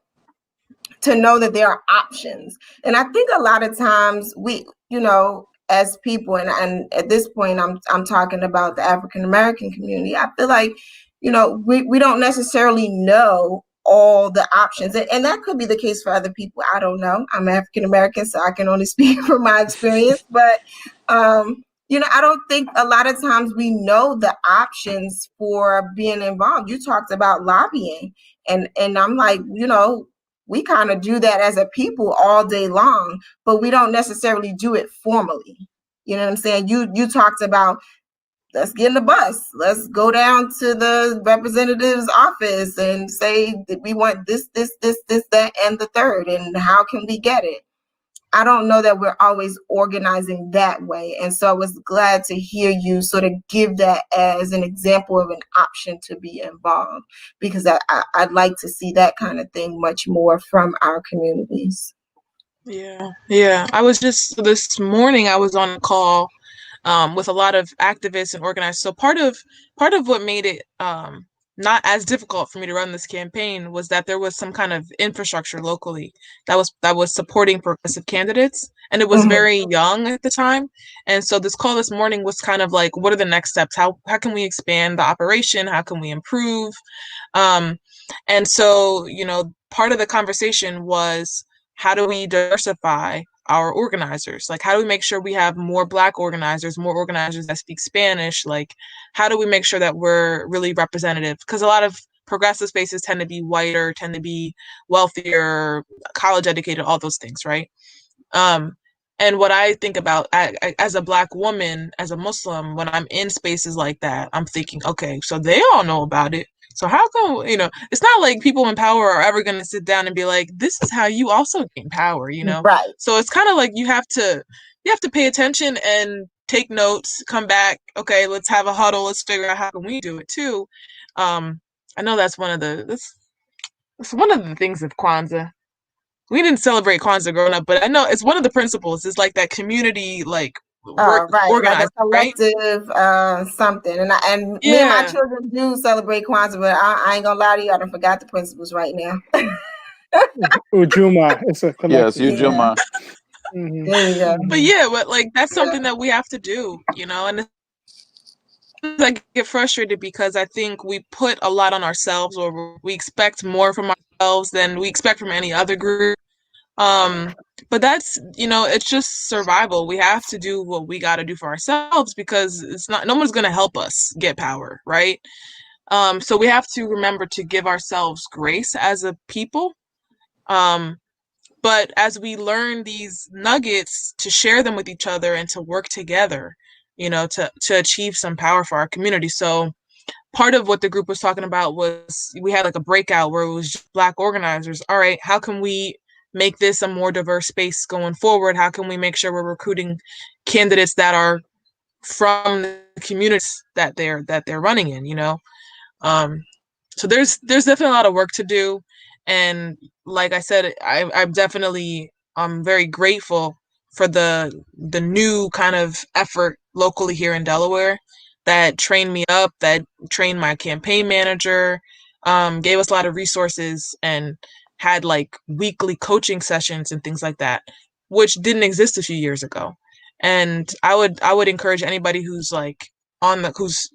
to know that there are options. And I think a lot of times we, you know, as people, and at this point, I'm talking about the African American community. I feel like, you know, we don't necessarily know all the options, and that could be the case for other people. I don't know. I'm African American, so I can only speak from my experience. But you know, I don't think a lot of times we know the options for being involved. You talked about lobbying, and I'm like, you know, we kind of do that as a people all day long, but we don't necessarily do it formally. You know what I'm saying? You talked about, let's get in the bus. Let's go down to the representative's office and say that we want this, that, and the third, and how can we get it? I don't know that we're always organizing that way. And so I was glad to hear you sort of give that as an example of an option to be involved, because I'd like to see that kind of thing much more from our communities. Yeah. I was just, this morning I was on a call with a lot of activists and organizers. So part of what made it not as difficult for me to run this campaign was that there was some kind of infrastructure locally that was supporting progressive candidates, and it was very young at the time. And so this call this morning was kind of like, what are the next steps? How can we expand the operation? How can we improve? And so, you know, part of the conversation was, how do we diversify our organizers? Like, how do we make sure we have more Black organizers, more organizers that speak Spanish? Like, how do we make sure that we're really representative? Because a lot of progressive spaces tend to be whiter, tend to be wealthier, college educated, all those things, right? And what I think about as a Black woman, as a Muslim, when I'm in spaces like that, I'm thinking, okay, so they all know about it. So how come, it's not like people in power are ever going to sit down and be like, this is how you also gain power, Right. So it's kind of like you have to pay attention and take notes, come back. Okay, let's have a huddle. Let's figure out how can we do it too. I know that's one of the things of Kwanzaa. We didn't celebrate Kwanzaa growing up, but I know it's one of the principles. It's like that community, like Right, like a organized, right? collective something. And me and my children do celebrate Kwanzaa, but I ain't gonna lie to you, I don't forgot the principles right now. Ujuma, it's a collective. Yes, Ujuma. Mhm. There you go. But like that's something that we have to do, and I get frustrated because I think we put a lot on ourselves, or we expect more from ourselves than we expect from any other group. But that's, it's just survival. We have to do what we got to do for ourselves because no one's going to help us get power, right? So we have to remember to give ourselves grace as a people. But as we learn these nuggets, to share them with each other and to work together, to achieve some power for our community. So part of what the group was talking about was we had like a breakout where it was just Black organizers. All right, how can we make this a more diverse space going forward? How can we make sure we're recruiting candidates that are from the communities that they're running in, so there's definitely a lot of work to do. And like I said, I'm definitely very grateful for the new kind of effort locally here in Delaware that trained me up, that trained my campaign manager, gave us a lot of resources, and had like weekly coaching sessions and things like that, which didn't exist a few years ago. And I would encourage anybody who's like who's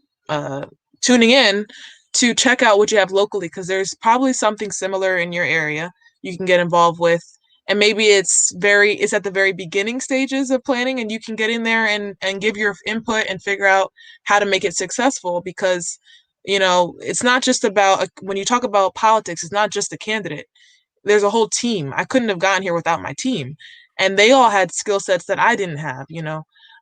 tuning in to check out what you have locally, because there's probably something similar in your area you can get involved with. And maybe it's at the very beginning stages of planning, and you can get in there and give your input and figure out how to make it successful. Because it's not just about, when you talk about politics, it's not just a candidate. There's a whole team. I couldn't have gotten here without my team, and they all had skill sets that I didn't have.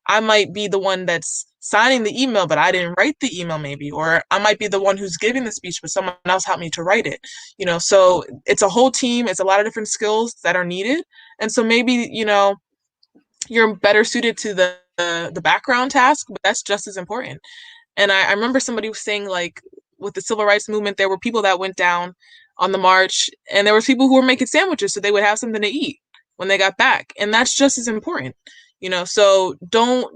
I might be the one that's signing the email, but I didn't write the email, maybe, or I might be the one who's giving the speech, but someone else helped me to write it. So it's a whole team. It's a lot of different skills that are needed, and so maybe you're better suited to the background task, but that's just as important. And I remember somebody was saying, like, with the civil rights movement, there were people that went down on the march, and there were people who were making sandwiches so they would have something to eat when they got back, and that's just as important. So don't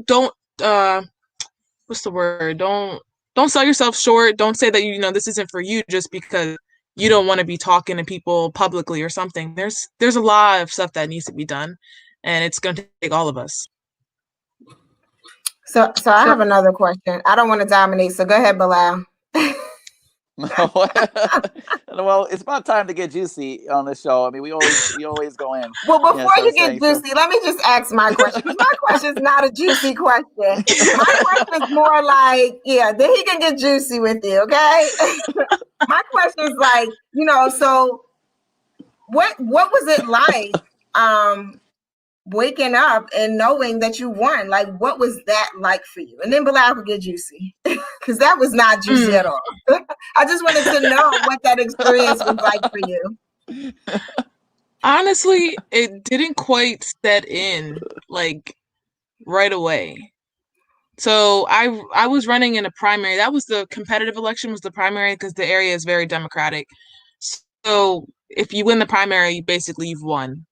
what's the word? Don't sell yourself short. Don't say that this isn't for you just because you don't want to be talking to people publicly or something. There's a lot of stuff that needs to be done, and it's going to take all of us. So I have another question. I don't want to dominate, so go ahead, Bilal. Well, it's about time to get juicy on the show. I mean, we always go in. Well, before you get juicy, let me just ask my question, because my question is not a juicy question. My question is more like, then he can get juicy with you, okay? My question is like, so what was it like waking up and knowing that you won? Like, what was that like for you? And then Bilal could get juicy, because that was not juicy at all. I just wanted to know what that experience was like for you. Honestly, it didn't quite set in like right away. So I was running in a primary. That was the competitive election, was the primary, because the area is very Democratic. So if you win the primary, basically you've won.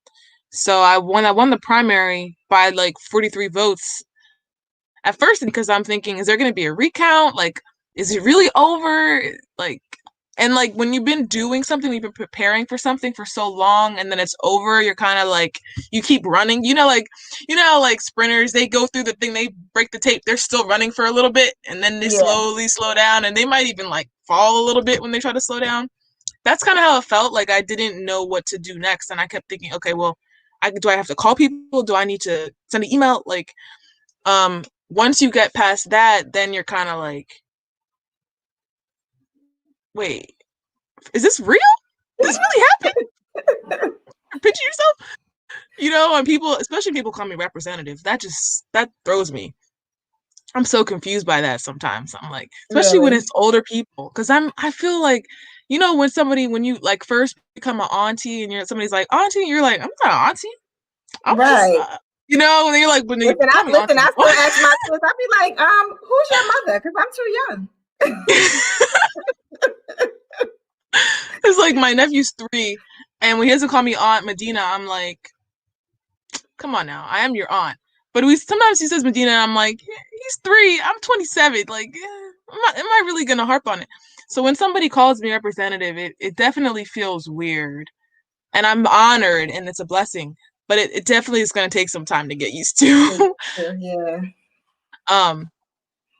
So I won the primary by like 43 votes at first, because I'm thinking, is there going to be a recount? Like, is it really over? Like, and like when you've been doing something, you've been preparing for something for so long, and then it's over, you're kind of like, you keep running, like sprinters, they go through the thing, they break the tape, they're still running for a little bit, and then they slowly slow down, and they might even like fall a little bit when they try to slow down. That's kind of how it felt. Like, I didn't know what to do next, and I kept thinking, okay, well, do I have to call people? Do I need to send an email? Like, once you get past that, then you're kind of like, wait, is this real? This really happened? Picture yourself, and people, especially people call me representative. That throws me. I'm so confused by that sometimes. I'm like, especially when it's older people, because I feel like, when you like first become an auntie and somebody's like auntie, and you're like, I'm not an auntie. I'm just, and then you're like, when they call me auntie, I still ask my kids, I'll be like, who's your mother? Because I'm too young. It's like my nephew's 3, and when he doesn't call me Aunt Madina, I'm like, come on now, I am your aunt. But sometimes he says Madina, and I'm like, he's 3, I'm 27. Like, am I really gonna harp on it? So when somebody calls me representative, it definitely feels weird, and I'm honored, and it's a blessing. But it definitely is gonna take some time to get used to. Yeah.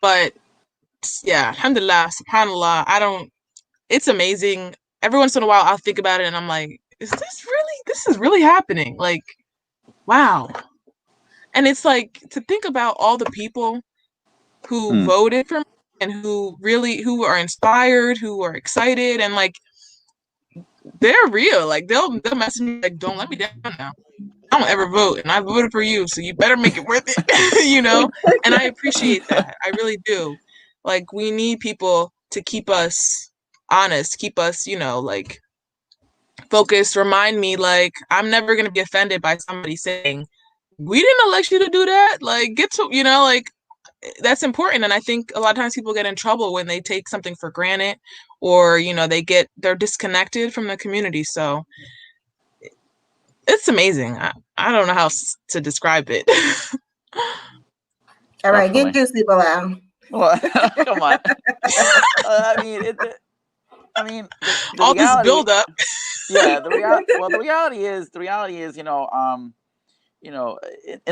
But yeah, alhamdulillah, subhanallah. It's amazing. Every once in a while I'll think about it and I'm like, this is really happening? Like, wow. And it's like, to think about all the people who voted for me and who are inspired, who are excited, and like, they're real. Like, they'll message me like, don't let me down now. I don't ever vote, and I voted for you, so you better make it worth it. And I appreciate that. I really do. Like, we need people to keep us honest, keep us, like, focused, remind me, like, I'm never going to be offended by somebody saying, we didn't elect you to do that. Like, get to, like, that's important. And I think a lot of times people get in trouble when they take something for granted, or, they're disconnected from the community. So it's amazing. I don't know how to describe it. All right, get juicy, Bilal. Well, come on. All this build up. Yeah, the reality is, in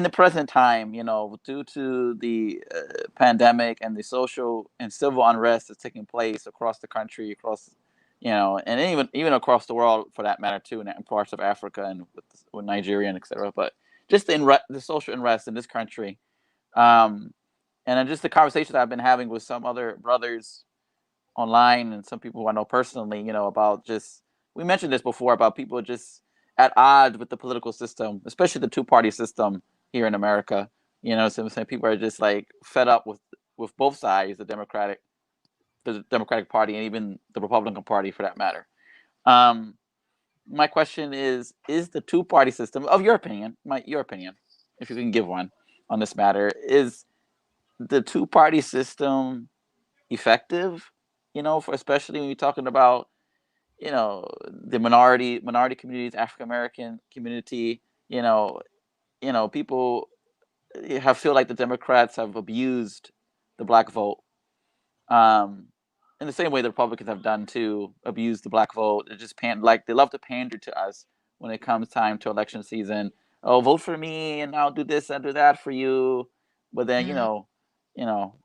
the present time, due to the pandemic and the social and civil unrest that's taking place across the country, and even across the world for that matter too, in parts of Africa and with Nigeria and etc. But just the social unrest in this country, and then just the conversations I've been having with some other brothers online and some people who I know personally, about we mentioned this before about people just at odds with the political system, especially the two-party system here in America. So people are just like fed up with both sides, the Democratic Party and even the Republican Party for that matter. My question is the two-party system, of your opinion, if you can give one on this matter, is the two-party system effective? Especially when you're talking about, the minority communities, African American community, people feel like the Democrats have abused the black vote, in the same way the Republicans have done too, abused the black vote. They love to pander to us when it comes time to election season. Oh, vote for me, and I'll do this and do that for you. But then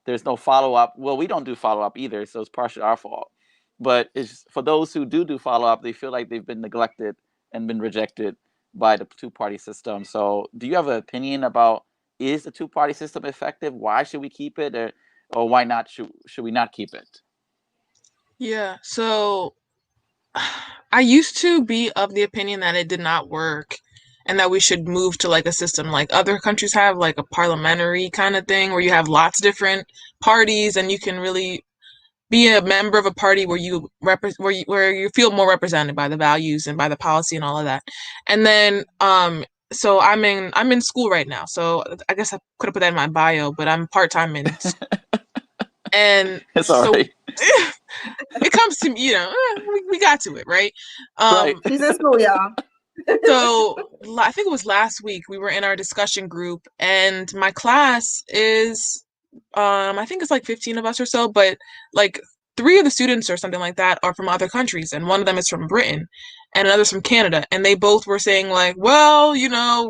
there's no follow up. Well, we don't do follow up either, so it's partially our fault. But it's for those who do follow up, they feel like they've been neglected and been rejected by the two-party system. So, do you have an opinion about, is the two-party system effective? Why should we keep it, or why not? Should we not keep it? Yeah. So, I used to be of the opinion that it did not work, and that we should move to like a system like other countries have, like a parliamentary kind of thing where you have lots of different parties and you can really be a member of a party where you where you feel more represented by the values and by the policy and all of that. And then so I'm in school right now, so I guess I could have put that in my bio, but I'm part-time in and it's all right. It comes to me, we got to it, right? Right. She's in school, y'all. So I think it was last week we were in our discussion group, and my class is I think it's like 15 of us or so, but like 3 of the students or something like that are from other countries, and one of them is from Britain and another's from Canada, and they both were saying like, well,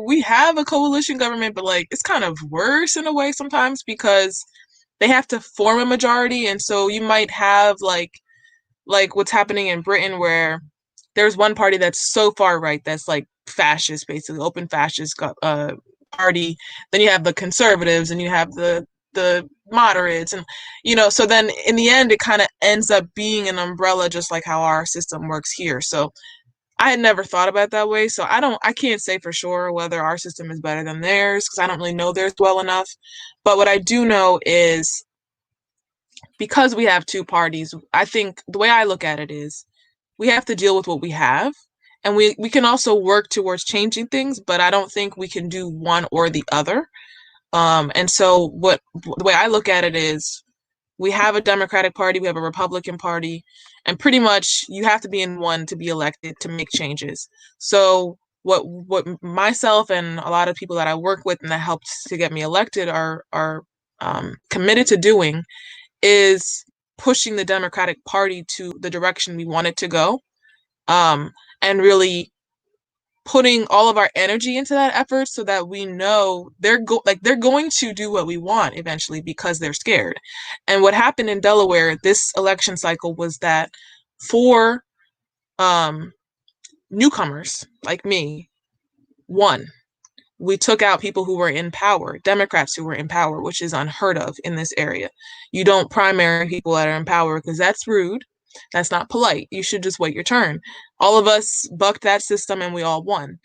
we have a coalition government, but like it's kind of worse in a way sometimes because they have to form a majority, and so you might have like what's happening in Britain where there's one party that's so far right that's like fascist, basically open fascist party. Then you have the conservatives, and you have the the moderates, and so then in the end it kind of ends up being an umbrella, just like how our system works here. So I had never thought about it that way, so I can't say for sure whether our system is better than theirs, because I don't really know theirs well enough. But what I do know is, because we have two parties, I think the way I look at it is, we have to deal with what we have, and we can also work towards changing things, but I don't think we can do one or the other. And so the way I look at it is, we have a Democratic Party, we have a Republican Party, and pretty much you have to be in one to be elected to make changes. So what myself and a lot of people that I work with and that helped to get me elected are committed to doing is pushing the Democratic Party to the direction we want it to go, and really putting all of our energy into that effort, so that we know they're going to do what we want eventually, because they're scared. And what happened in Delaware this election cycle was that, for newcomers like me, won. We took out people who were in power, Democrats who were in power, which is unheard of in this area. You don't primary people that are in power, because that's rude. That's not polite. You should just wait your turn. All of us bucked that system and we all won.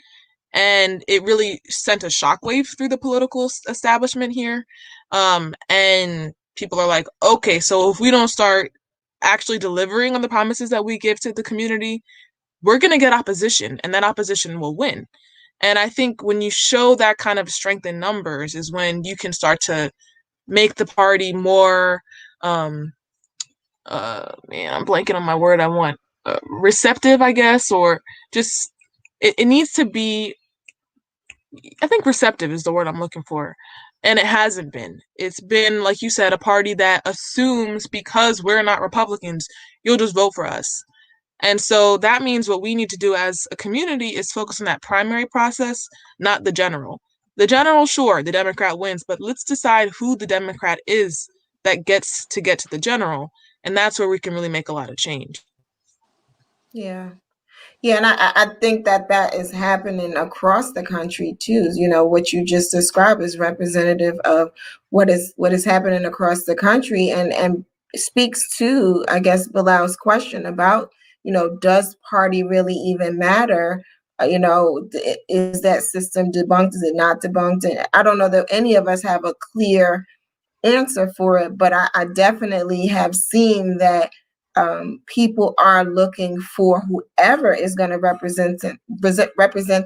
And it really sent a shockwave through the political establishment here. And people are like, okay, so if we don't start actually delivering on the promises that we give to the community, we're going to get opposition, and that opposition will win. And I think when you show that kind of strength in numbers is when you can start to make the party more, man, I'm blanking on my word I want, receptive, I guess, or just, it needs to be, I think receptive is the word I'm looking for. And it hasn't been. It's been, like you said, a party that assumes because we're not Republicans, you'll just vote for us. And so that means what we need to do as a community is focus on that primary process, not the general. The general, sure, the Democrat wins, but let's decide who the Democrat is that gets to get to the general. And that's where we can really make a lot of change. Yeah. Yeah, and I think that is happening across the country too. What you just described is representative of what is happening across the country, and speaks to, I guess, Bilal's question about, does party really even matter? Is that system debunked? Is it not debunked? And I don't know that any of us have a clear answer for it, but I definitely have seen that people are looking for whoever is going to represent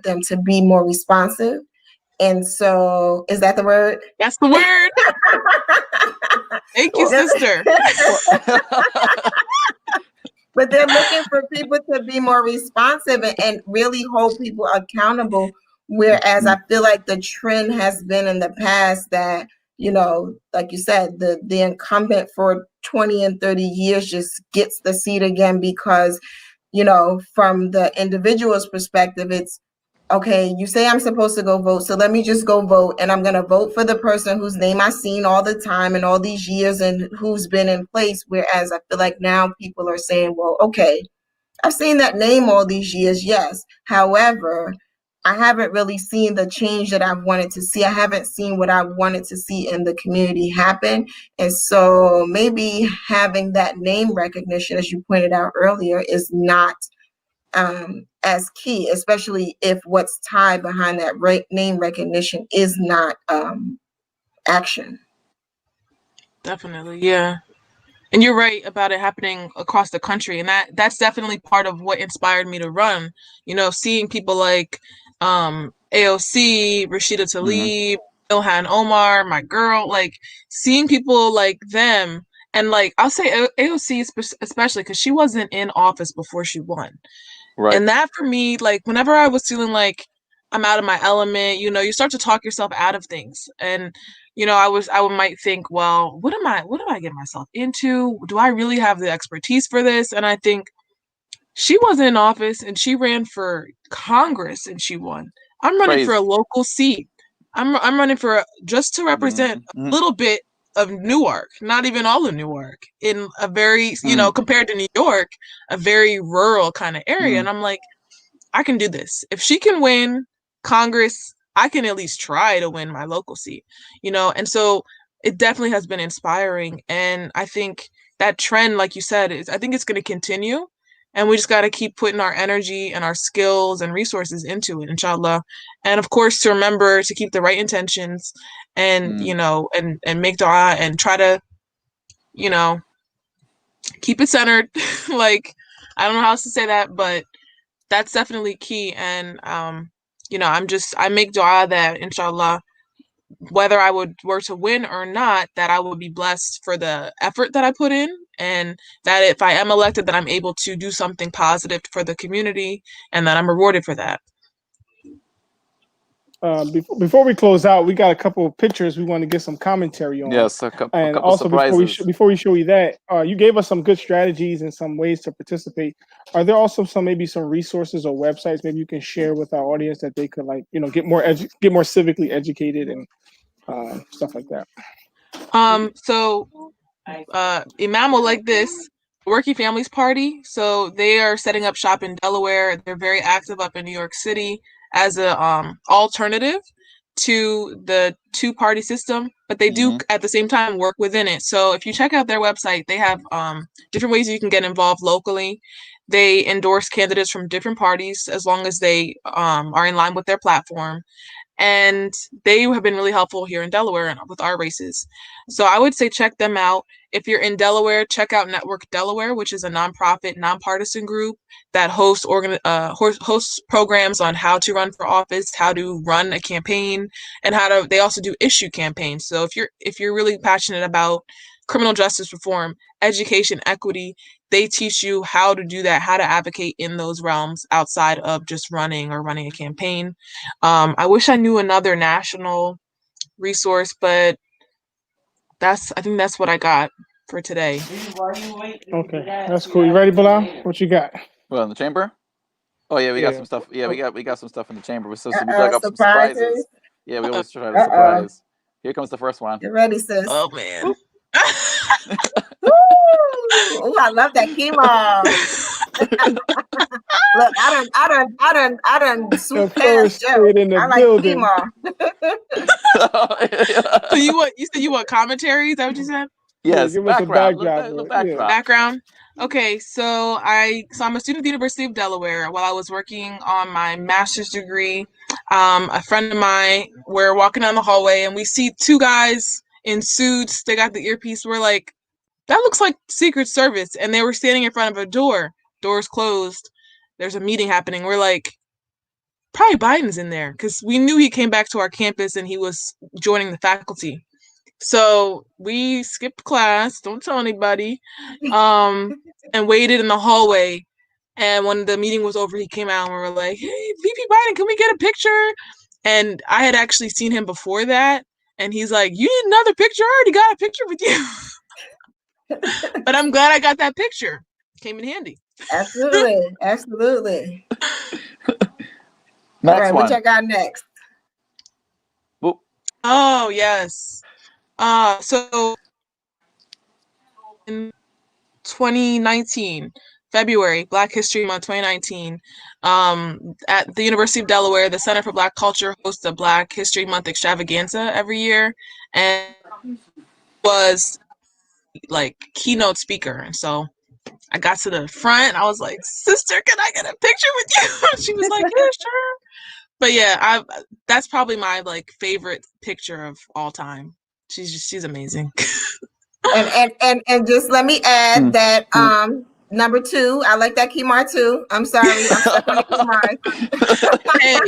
them to be more responsive. And so, is that the word? That's the word. Thank you, sister. But they're looking for people to be more responsive and really hold people accountable. Whereas I feel like the trend has been in the past that, like you said, the incumbent for 20 and 30 years just gets the seat again because, from the individual's perspective, it's, okay, you say I'm supposed to go vote, so let me just go vote, and I'm going to vote for the person whose name I've seen all the time and all these years and who's been in place. Whereas I feel like now people are saying, well, okay, I've seen that name all these years, yes. However, I haven't really seen the change that I've wanted to see. I haven't seen what I wanted to see in the community happen. And so maybe having that name recognition, as you pointed out earlier, is not as key, especially if what's tied behind that name recognition is not action. Definitely, yeah. And you're right about it happening across the country, and that's definitely part of what inspired me to run. Seeing people like AOC, Rashida Tlaib, Ilhan Omar, my girl, like seeing people like them, and like I'll say AOC especially because she wasn't in office before she won. Right. And that for me, like whenever I was feeling like I'm out of my element, you start to talk yourself out of things. And I might think, well, what do I get myself into? Do I really have the expertise for this? And I think she wasn't in office and she ran for Congress and she won. I'm running for a local seat. I'm running for just to represent a little bit of Newark, not even all of Newark, in a very, compared to New York, a very rural kind of area. And I'm like, I can do this. If she can win Congress, I can at least try to win my local seat, And so it definitely has been inspiring. And I think that trend, like you said, I think it's going to continue. And we just got to keep putting our energy and our skills and resources into it, inshallah. And of course, to remember to keep the right intentions and, and make dua and try to, keep it centered. Like, I don't know how else to say that, but that's definitely key. And, I make dua that, inshallah, whether I were to win or not, that I will be blessed for the effort that I put in, and that if I am elected, that I'm able to do something positive for the community, and that I'm rewarded for that. Before we close out, we got a couple of pictures we want to get some commentary on. Yes, a couple also surprises. before we show you that, you gave us some good strategies and some ways to participate. Are there also some resources or websites maybe you can share with our audience that they could get more civically educated and stuff like that? So Imam will like this. Working Families Party. So they are setting up shop in Delaware. They're very active up in New York City as a alternative to the two-party system, but they do at the same time work within it. So if you check out their website, they have different ways you can get involved locally. They endorse candidates from different parties as long as they are in line with their platform. And they have been really helpful here in Delaware and with our races. So I would say check them out. If you're in Delaware, check out Network Delaware, which is a nonprofit, nonpartisan group that hosts programs on how to run for office, how to run a campaign, and they also do issue campaigns. So if you're really passionate about criminal justice reform, education, equity, they teach you how to do that, how to advocate in those realms outside of just running a campaign. I wish I knew another national resource, but I think that's what I got for today. Okay, that's cool. You ready, Bilal? What you got? Well, in the chamber? Oh yeah, we got some stuff. Yeah, we got some stuff in the chamber. We dug up some surprises. Yeah, we always try to surprise. Here comes the first one. You ready, sis? Oh man. Ooh, I love that chemo. Look, I done swooped past Joe. I like chemo. So you said you want commentary? Is that what you said? Yes, give us a background. Background. Okay, so I'm a student at the University of Delaware. While I was working on my master's degree, a friend of mine, we're walking down the hallway and we see two guys in suits. They got the earpiece. We're like, that looks like Secret Service. And they were standing in front of a door. Door's closed. There's a meeting happening. We're like, probably Biden's in there, because we knew he came back to our campus and he was joining the faculty. So we skipped class, don't tell anybody, and waited in the hallway. And when the meeting was over, he came out and we were like, hey, VP Biden, can we get a picture? And I had actually seen him before that. And he's like, you need another picture? I already got a picture with you. But I'm glad I got that picture. Came in handy. Absolutely. Absolutely. Next all right, one. what you got next? Boop. Oh, yes. So in 2019, February, Black History Month 2019, at the University of Delaware, the Center for Black Culture hosts a Black History Month extravaganza every year, and was like keynote speaker. And so I got to the front and I was like, sister, can I get a picture with you? She was like, yeah, sure. But yeah, that's probably my favorite picture of all time. She's amazing. and just let me add that number 2, I like that Kimar too. I'm sorry, I'm stuck on the Kimar. Hey.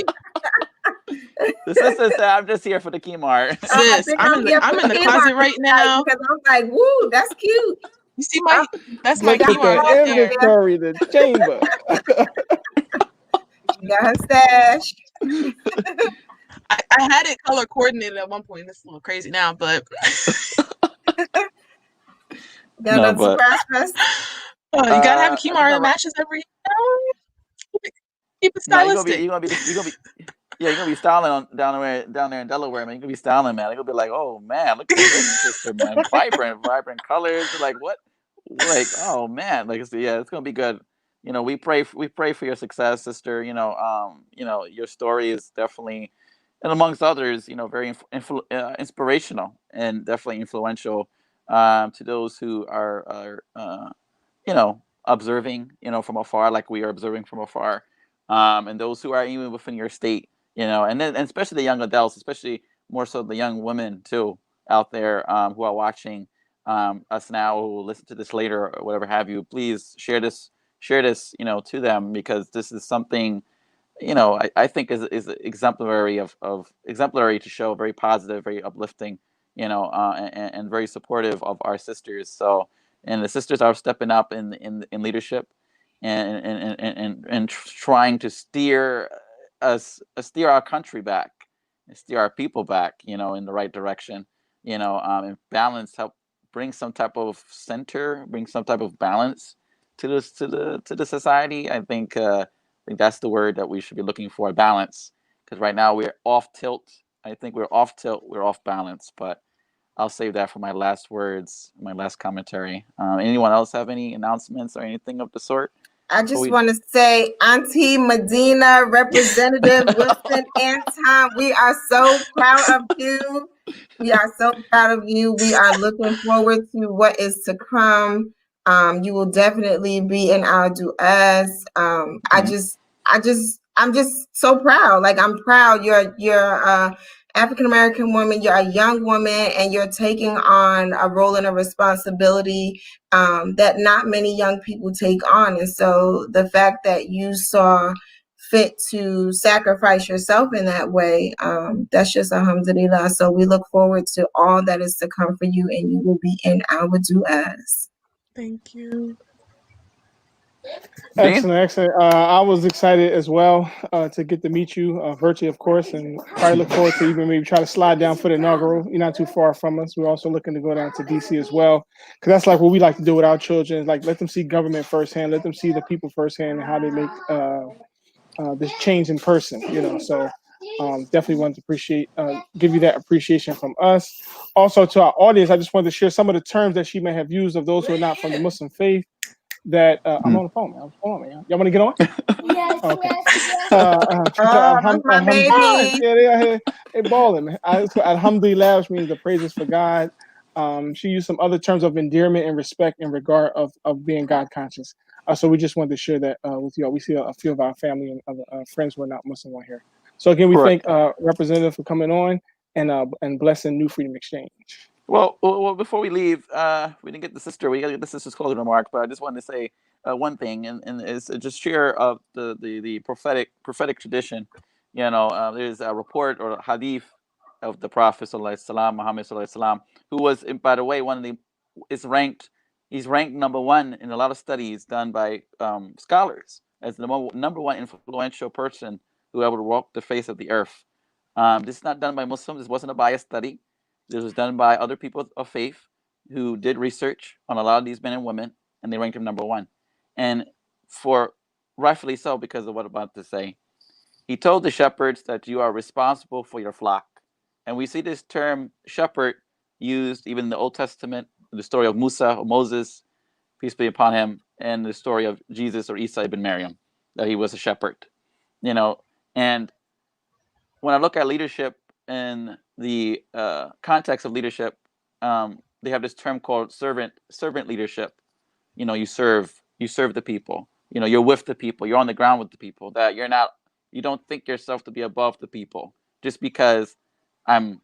The sister said, "I'm just here for the Kimar." Sis, I'm in the closet right now because I'm like, woo, that's cute. You see that's my Kimar inventory, the chamber. She got her stash. I had it color coordinated at one point. It's a little crazy now, but You gotta have a Kimar that matches every keep it stylistic. You're gonna be styling down there in Delaware, man. You're gonna be styling, man. You're gonna be like, oh man, look at this sister, man. Vibrant colors. Like what? Like, oh man. Like, it's gonna be good. We pray for your success, sister. Your story is definitely, and amongst others, very inspirational and definitely influential to those who are observing, from afar, like we are observing from afar, and those who are even within your state, and especially the young adults, especially more so the young women too out there who are watching us now, who will listen to this later or whatever have you. Please share this, to them, because this is something I think is exemplary of exemplary to show, very positive, very uplifting, and very supportive of our sisters. So, and the sisters are stepping up in leadership, and trying to steer our country back, and steer our people back, in the right direction, and balance, help bring some type of center, bring some type of balance to the society. I think that's the word that we should be looking for, balance. Because right now we're off tilt. I think we're off tilt. We're off balance. But I'll save that for my last words, my last commentary. Anyone else have any announcements or anything of the sort? I just want to say, Auntie Madina, Representative Wilson-Anton, we are so proud of you. We are so proud of you. We are looking forward to what is to come. You will definitely be in our duets. I'm just so proud. Like, I'm proud. You're African American woman. You're a young woman, and you're taking on a role and a responsibility that not many young people take on. And so the fact that you saw fit to sacrifice yourself in that way, that's just alhamdulillah. So we look forward to all that is to come for you, and you will be in our duets. Thank you. Excellent. I was excited as well to get to meet you virtually, of course, and probably look forward to even maybe try to slide down for the inaugural. You're not too far from us. We're also looking to go down to DC as well, because that's like what we like to do with our children. Like, let them see government firsthand, let them see the people firsthand, and how they make this change in person. So definitely wanted to give you that appreciation from us. Also, to our audience, I just wanted to share some of the terms that she may have used of those who are not from the Muslim faith. That I'm on the phone, man. What's going on, man? Y'all want to get on? Yes, okay. My baby. Yeah, they balling, man. Alhamdulillah, which means the praises for God. She used some other terms of endearment and respect in regard of being God conscious. So we just wanted to share that with you all. We see a few of our family and other friends who are not Muslim on here. So again, we thank Representative for coming on and blessing New Freedom Exchange. Well, before we leave, we didn't get the sister. We got to get the sister's closing remark, but I just wanted to say one thing, and is just share of the prophetic tradition. There's a report or a hadith of the Prophet Muhammad sallallahu, who was, by the way, he's ranked number one in a lot of studies done by scholars as the number one influential person who ever walked the face of the earth. This is not done by Muslims. This wasn't a biased study. This was done by other people of faith who did research on a lot of these men and women, and they ranked him number one. And for rightfully so, because of what I'm about to say. He told the shepherds that you are responsible for your flock. And we see this term shepherd used even in the Old Testament, the story of Musa or Moses, peace be upon him, and the story of Jesus or Isa ibn Maryam, that he was a shepherd. And when I look at leadership in the context of leadership, they have this term called servant leadership. You serve the people. You're with the people. You're on the ground with the people. That you don't think yourself to be above the people just because I'm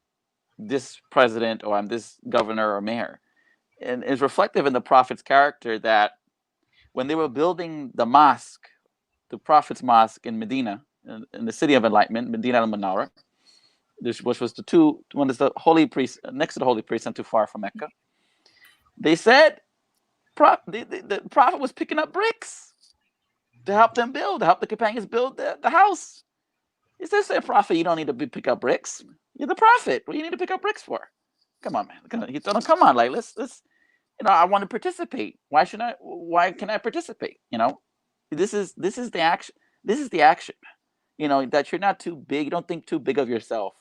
this president or I'm this governor or mayor. And it's reflective in the Prophet's character that when they were building the mosque, the Prophet's mosque in Madinah, in the city of enlightenment, Madinah al-Munawwara, which was one is the holy priest next to the holy priest, not too far from Mecca. They said the Prophet was picking up bricks to help the companions build the house. He says, Prophet, you don't need to pick up bricks. You're the Prophet. What do you need to pick up bricks for? Come on, man. He told him, come on, like let's I want to participate. Why can I participate? This is the action. This is the action. That you're not too big. You don't think too big of yourself.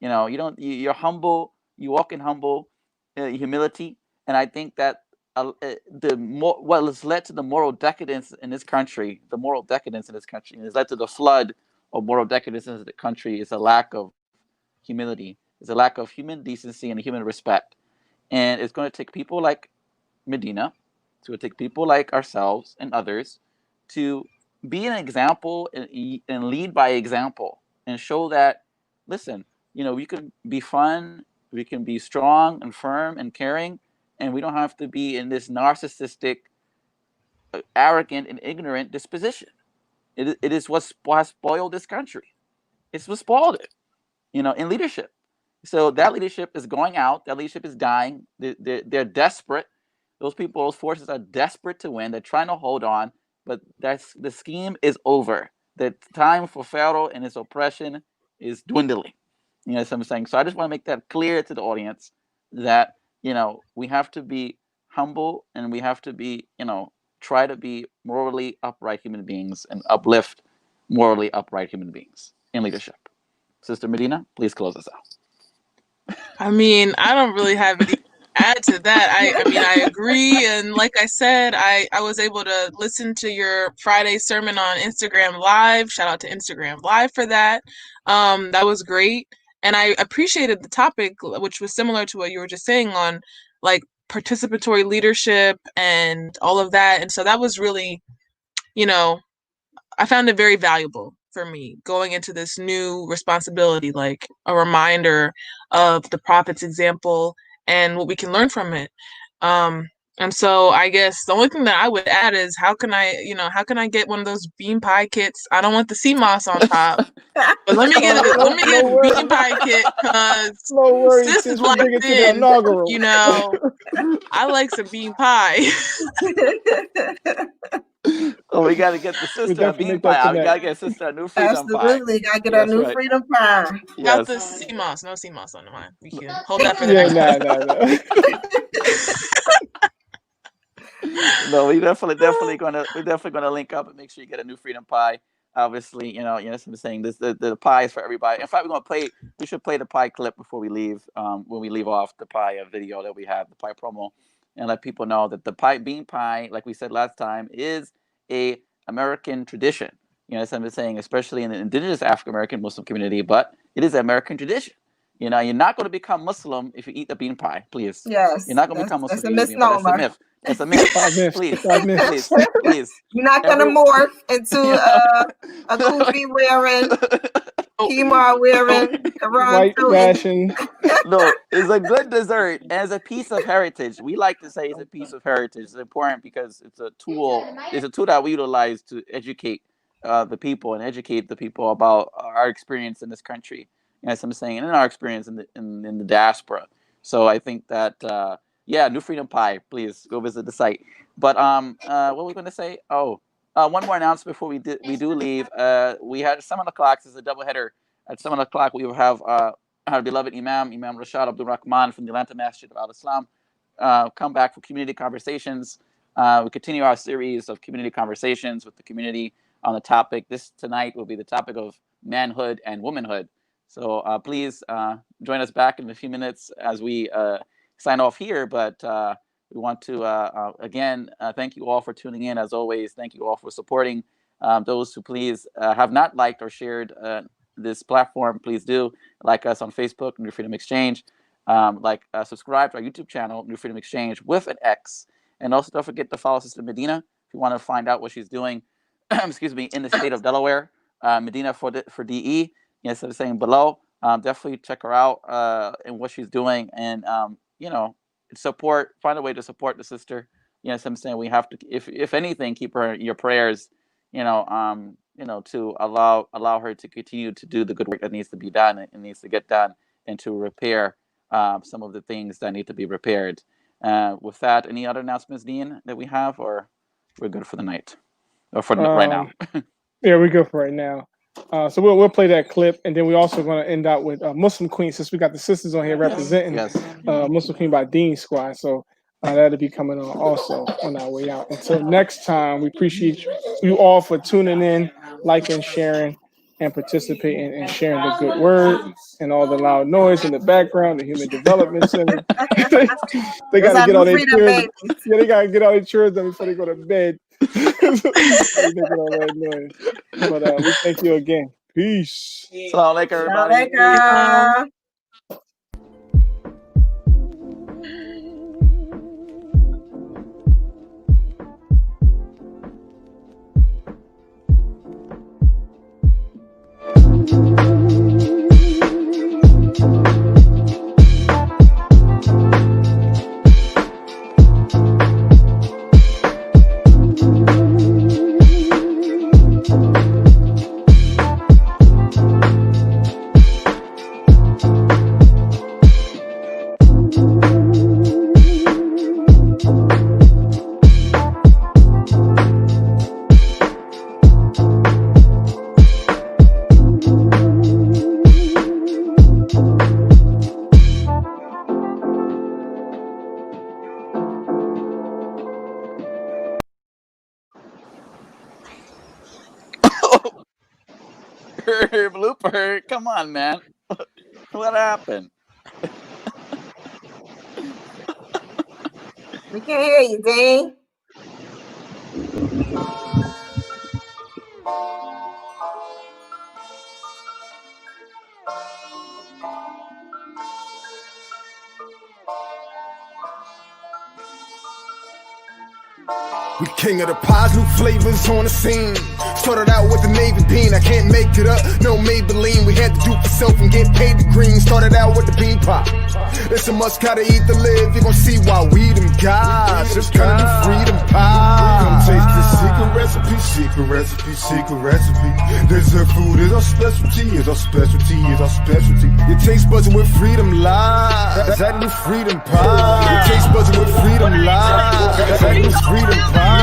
You're humble. You walk in humble humility. And I think that what has led to the moral decadence in this country, has led to the flood of moral decadence in the country, is a lack of humility. It's a lack of human decency and human respect. And it's going to take people like Madinah, it's going to take people like ourselves and others to be an example and lead by example and show that, listen, we can be fun, we can be strong and firm and caring, and we don't have to be in this narcissistic, arrogant, and ignorant disposition. It is what has spoiled this country. It's what spoiled it, in leadership. So that leadership is going out. That leadership is dying. They're desperate. Those people, those forces are desperate to win. They're trying to hold on, but the scheme is over. The time for Pharaoh and his oppression is dwindling. You know what I'm saying? So I just want to make that clear to the audience that, we have to be humble and we have to be, try to be morally upright human beings and uplift morally upright human beings in leadership. Sister Madina, please close us out. I mean, I don't really have any add to that. I mean, I agree. And like I said, I was able to listen to your Friday sermon on Instagram Live. Shout out to Instagram Live for that. That was great. And I appreciated the topic, which was similar to what you were just saying on like participatory leadership and all of that. And so that was really, I found it very valuable for me going into this new responsibility, like a reminder of the prophet's example and what we can learn from it. And so I guess the only thing that I would add is how can I get one of those bean pie kits? I don't want the sea moss on top, but let me get a bean pie kit because sis is locked in. I like some bean pie. Oh, we got to get the sister a bean pie. We got to get sister a new freedom pie. Absolutely, got to get a new freedom pie. Yes. Got the sea moss. No sea moss on mine. We can hold that for the next time. No, we're definitely gonna link up and make sure you get a new freedom pie. Obviously, that's what I'm saying. The pie is for everybody. In fact, we should play the pie clip before we leave. When we leave off the pie video that we have, the pie promo, and let people know that the bean pie, like we said last time, is a American tradition. That's what I'm saying, especially in the indigenous African American Muslim community, but it is an American tradition. You're not going to become Muslim if you eat the bean pie, please. Yes. You're not going to become Muslim. That's a misnomer. That's a myth. That's a myth. Please. You're not going to morph into a kufi wearing, Kimar wearing, white fashion. No, it's a good dessert as a piece of heritage. We like to say it's a piece of heritage. It's important because it's a tool. It's a tool that we utilize to educate the people and educate the people about our experience in this country. As I'm saying, in our experience in the diaspora. So I think that new freedom pie. Please go visit the site. But what were we going to say? One more announcement before we do leave. We had 7 o'clock. This is a doubleheader. At 7 o'clock, we will have our beloved Imam Rashad Abdul Rahman from the Atlanta Masjid of Al Islam come back for community conversations. We continue our series of community conversations with the community on the topic. This tonight will be the topic of manhood and womanhood. So please join us back in a few minutes as we sign off here. But we want to, again, thank you all for tuning in. As always, thank you all for supporting. Those who please have not liked or shared this platform, please do like us on Facebook, New Freedom Exchange. Subscribe to our YouTube channel, New Freedom Exchange with an X. And also don't forget to follow Sister Madina if you want to find out what she's doing, in the state of Delaware. Madina for DE. Yes, I'm saying below. Definitely check her out and what she's doing, and find a way to support the sister. Yes, I'm saying we have to, if anything, keep her in your prayers. To allow her to continue to do the good work that needs to be done and needs to get done, and to repair some of the things that need to be repaired. With that, any other announcements, Dean, that we have, or we're good for the night, or for right now? Yeah, we're good for right now. So we'll play that clip, and then we're also going to end out with Muslim Queen, since we got the sisters on here representing Muslim Queen by Dean Squad. So that'll be coming on also on our way out. Until next time, we appreciate you all for tuning in, liking, sharing, and participating and sharing the good word and all the loud noise in the background, the Human Development Center. They got to get all their chairs. Yeah, they got to get all their chairs done before they go to bed. But we thank you again. Peace. Assalamu alaikum, everybody. Come on, man. What happened? We can't hear you, Deen. We king of the pies, new flavors on the scene. Started out with the navy bean, I can't make it up, no Maybelline. We had to do for self and get paid the green. Started out with the bean pie. It's a must, gotta eat to live. You gon' see why we them guys. Just gonna do freedom pie. Come taste the secret recipe, secret recipe, secret recipe. Dessert food is our specialty, is our specialty, is our specialty. Your taste buzzing with freedom lies. That new freedom pie. Your taste buzzing with freedom lies. That new freedom pie.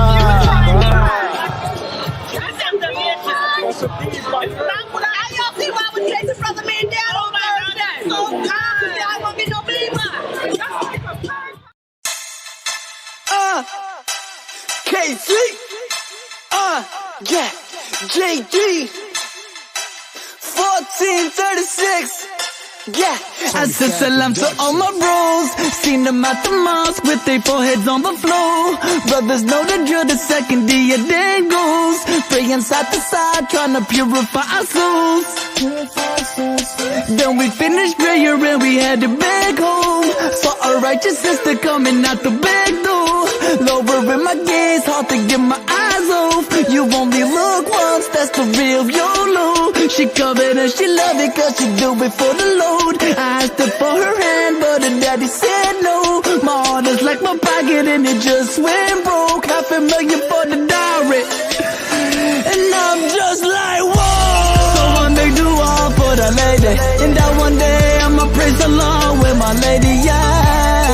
KC, yeah, JD, 1436. Yeah, I said salam to all my bros. Seen them at the mosque with their foreheads on the floor. Brothers know the drill, the second day a day goes. Praying side to side, trying to purify our souls. Then we finished prayer and we had to beg home. Saw a righteous sister coming out the back door. Lowering my gaze, hard to get my eyes off. You only look once, that's the real YOLO. She covered and she love it cause she do it for the Lord. I asked her for her hand, but her daddy said no. My heart is like my pocket and it just went broke. $500,000 for the dowry, and I'm just like, whoa. So one day do all for the lady, and that one day I'ma praise the Lord with my lady, yeah.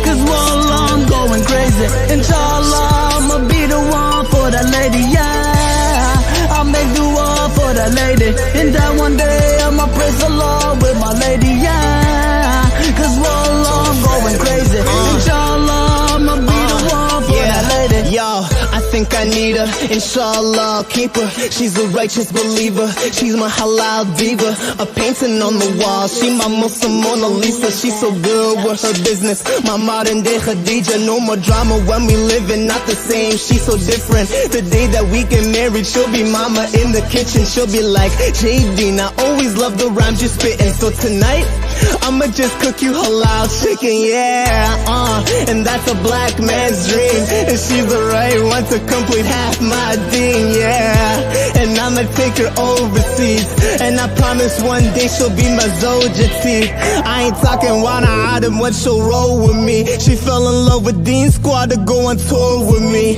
Cause wallah, I'm going crazy. Inshallah, I'ma be the one for that lady, yeah. I'll make dua for that lady, and that one day I'ma praise the Lord with my lady, yeah. Cause wallah, I'm going crazy. Inshallah, I'ma be the one for that lady. Yo, I think I need her, inshallah I'll keep her. She's a righteous believer, she's my halal diva. A painting on the wall, she my Muslim Mona Lisa. She's so good with her business, my modern day Khadija. No more drama when we living, not the same, she's so different. The day that we get married, she'll be mama in the kitchen. She'll be like, JD, I always love the rhymes you spittin'. So tonight, I'ma just cook you halal chicken, yeah, and that's a black man's dream. And she's the right one to complete half my Deen, yeah. And I'ma take her overseas, and I promise one day she'll be my Zojati. I ain't talking Wana Adam when she'll roll with me. She fell in love with Deen Squad to go on tour with me.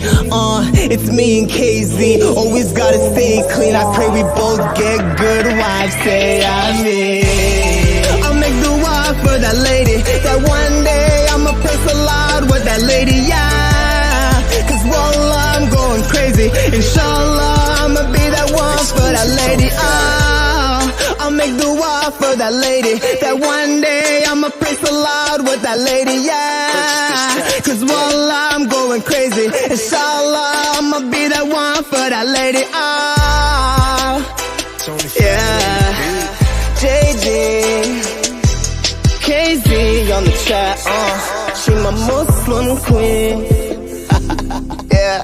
It's me and KZ, always gotta stay clean. I pray we both get good wives, say amen. I'll make dua for that lady, that one day I'ma praise the Lord with that lady, yeah. Cause wallah, I'm going crazy. Inshallah, I'ma be that one for that lady, I'll make dua for that lady, that one day I'ma praise the Lord with that lady, yeah. Cause wallah, I'm going crazy. Inshallah, I'ma be that one for that lady, yeah. JD, KZ on the track, she my Muslim queen. Yeah.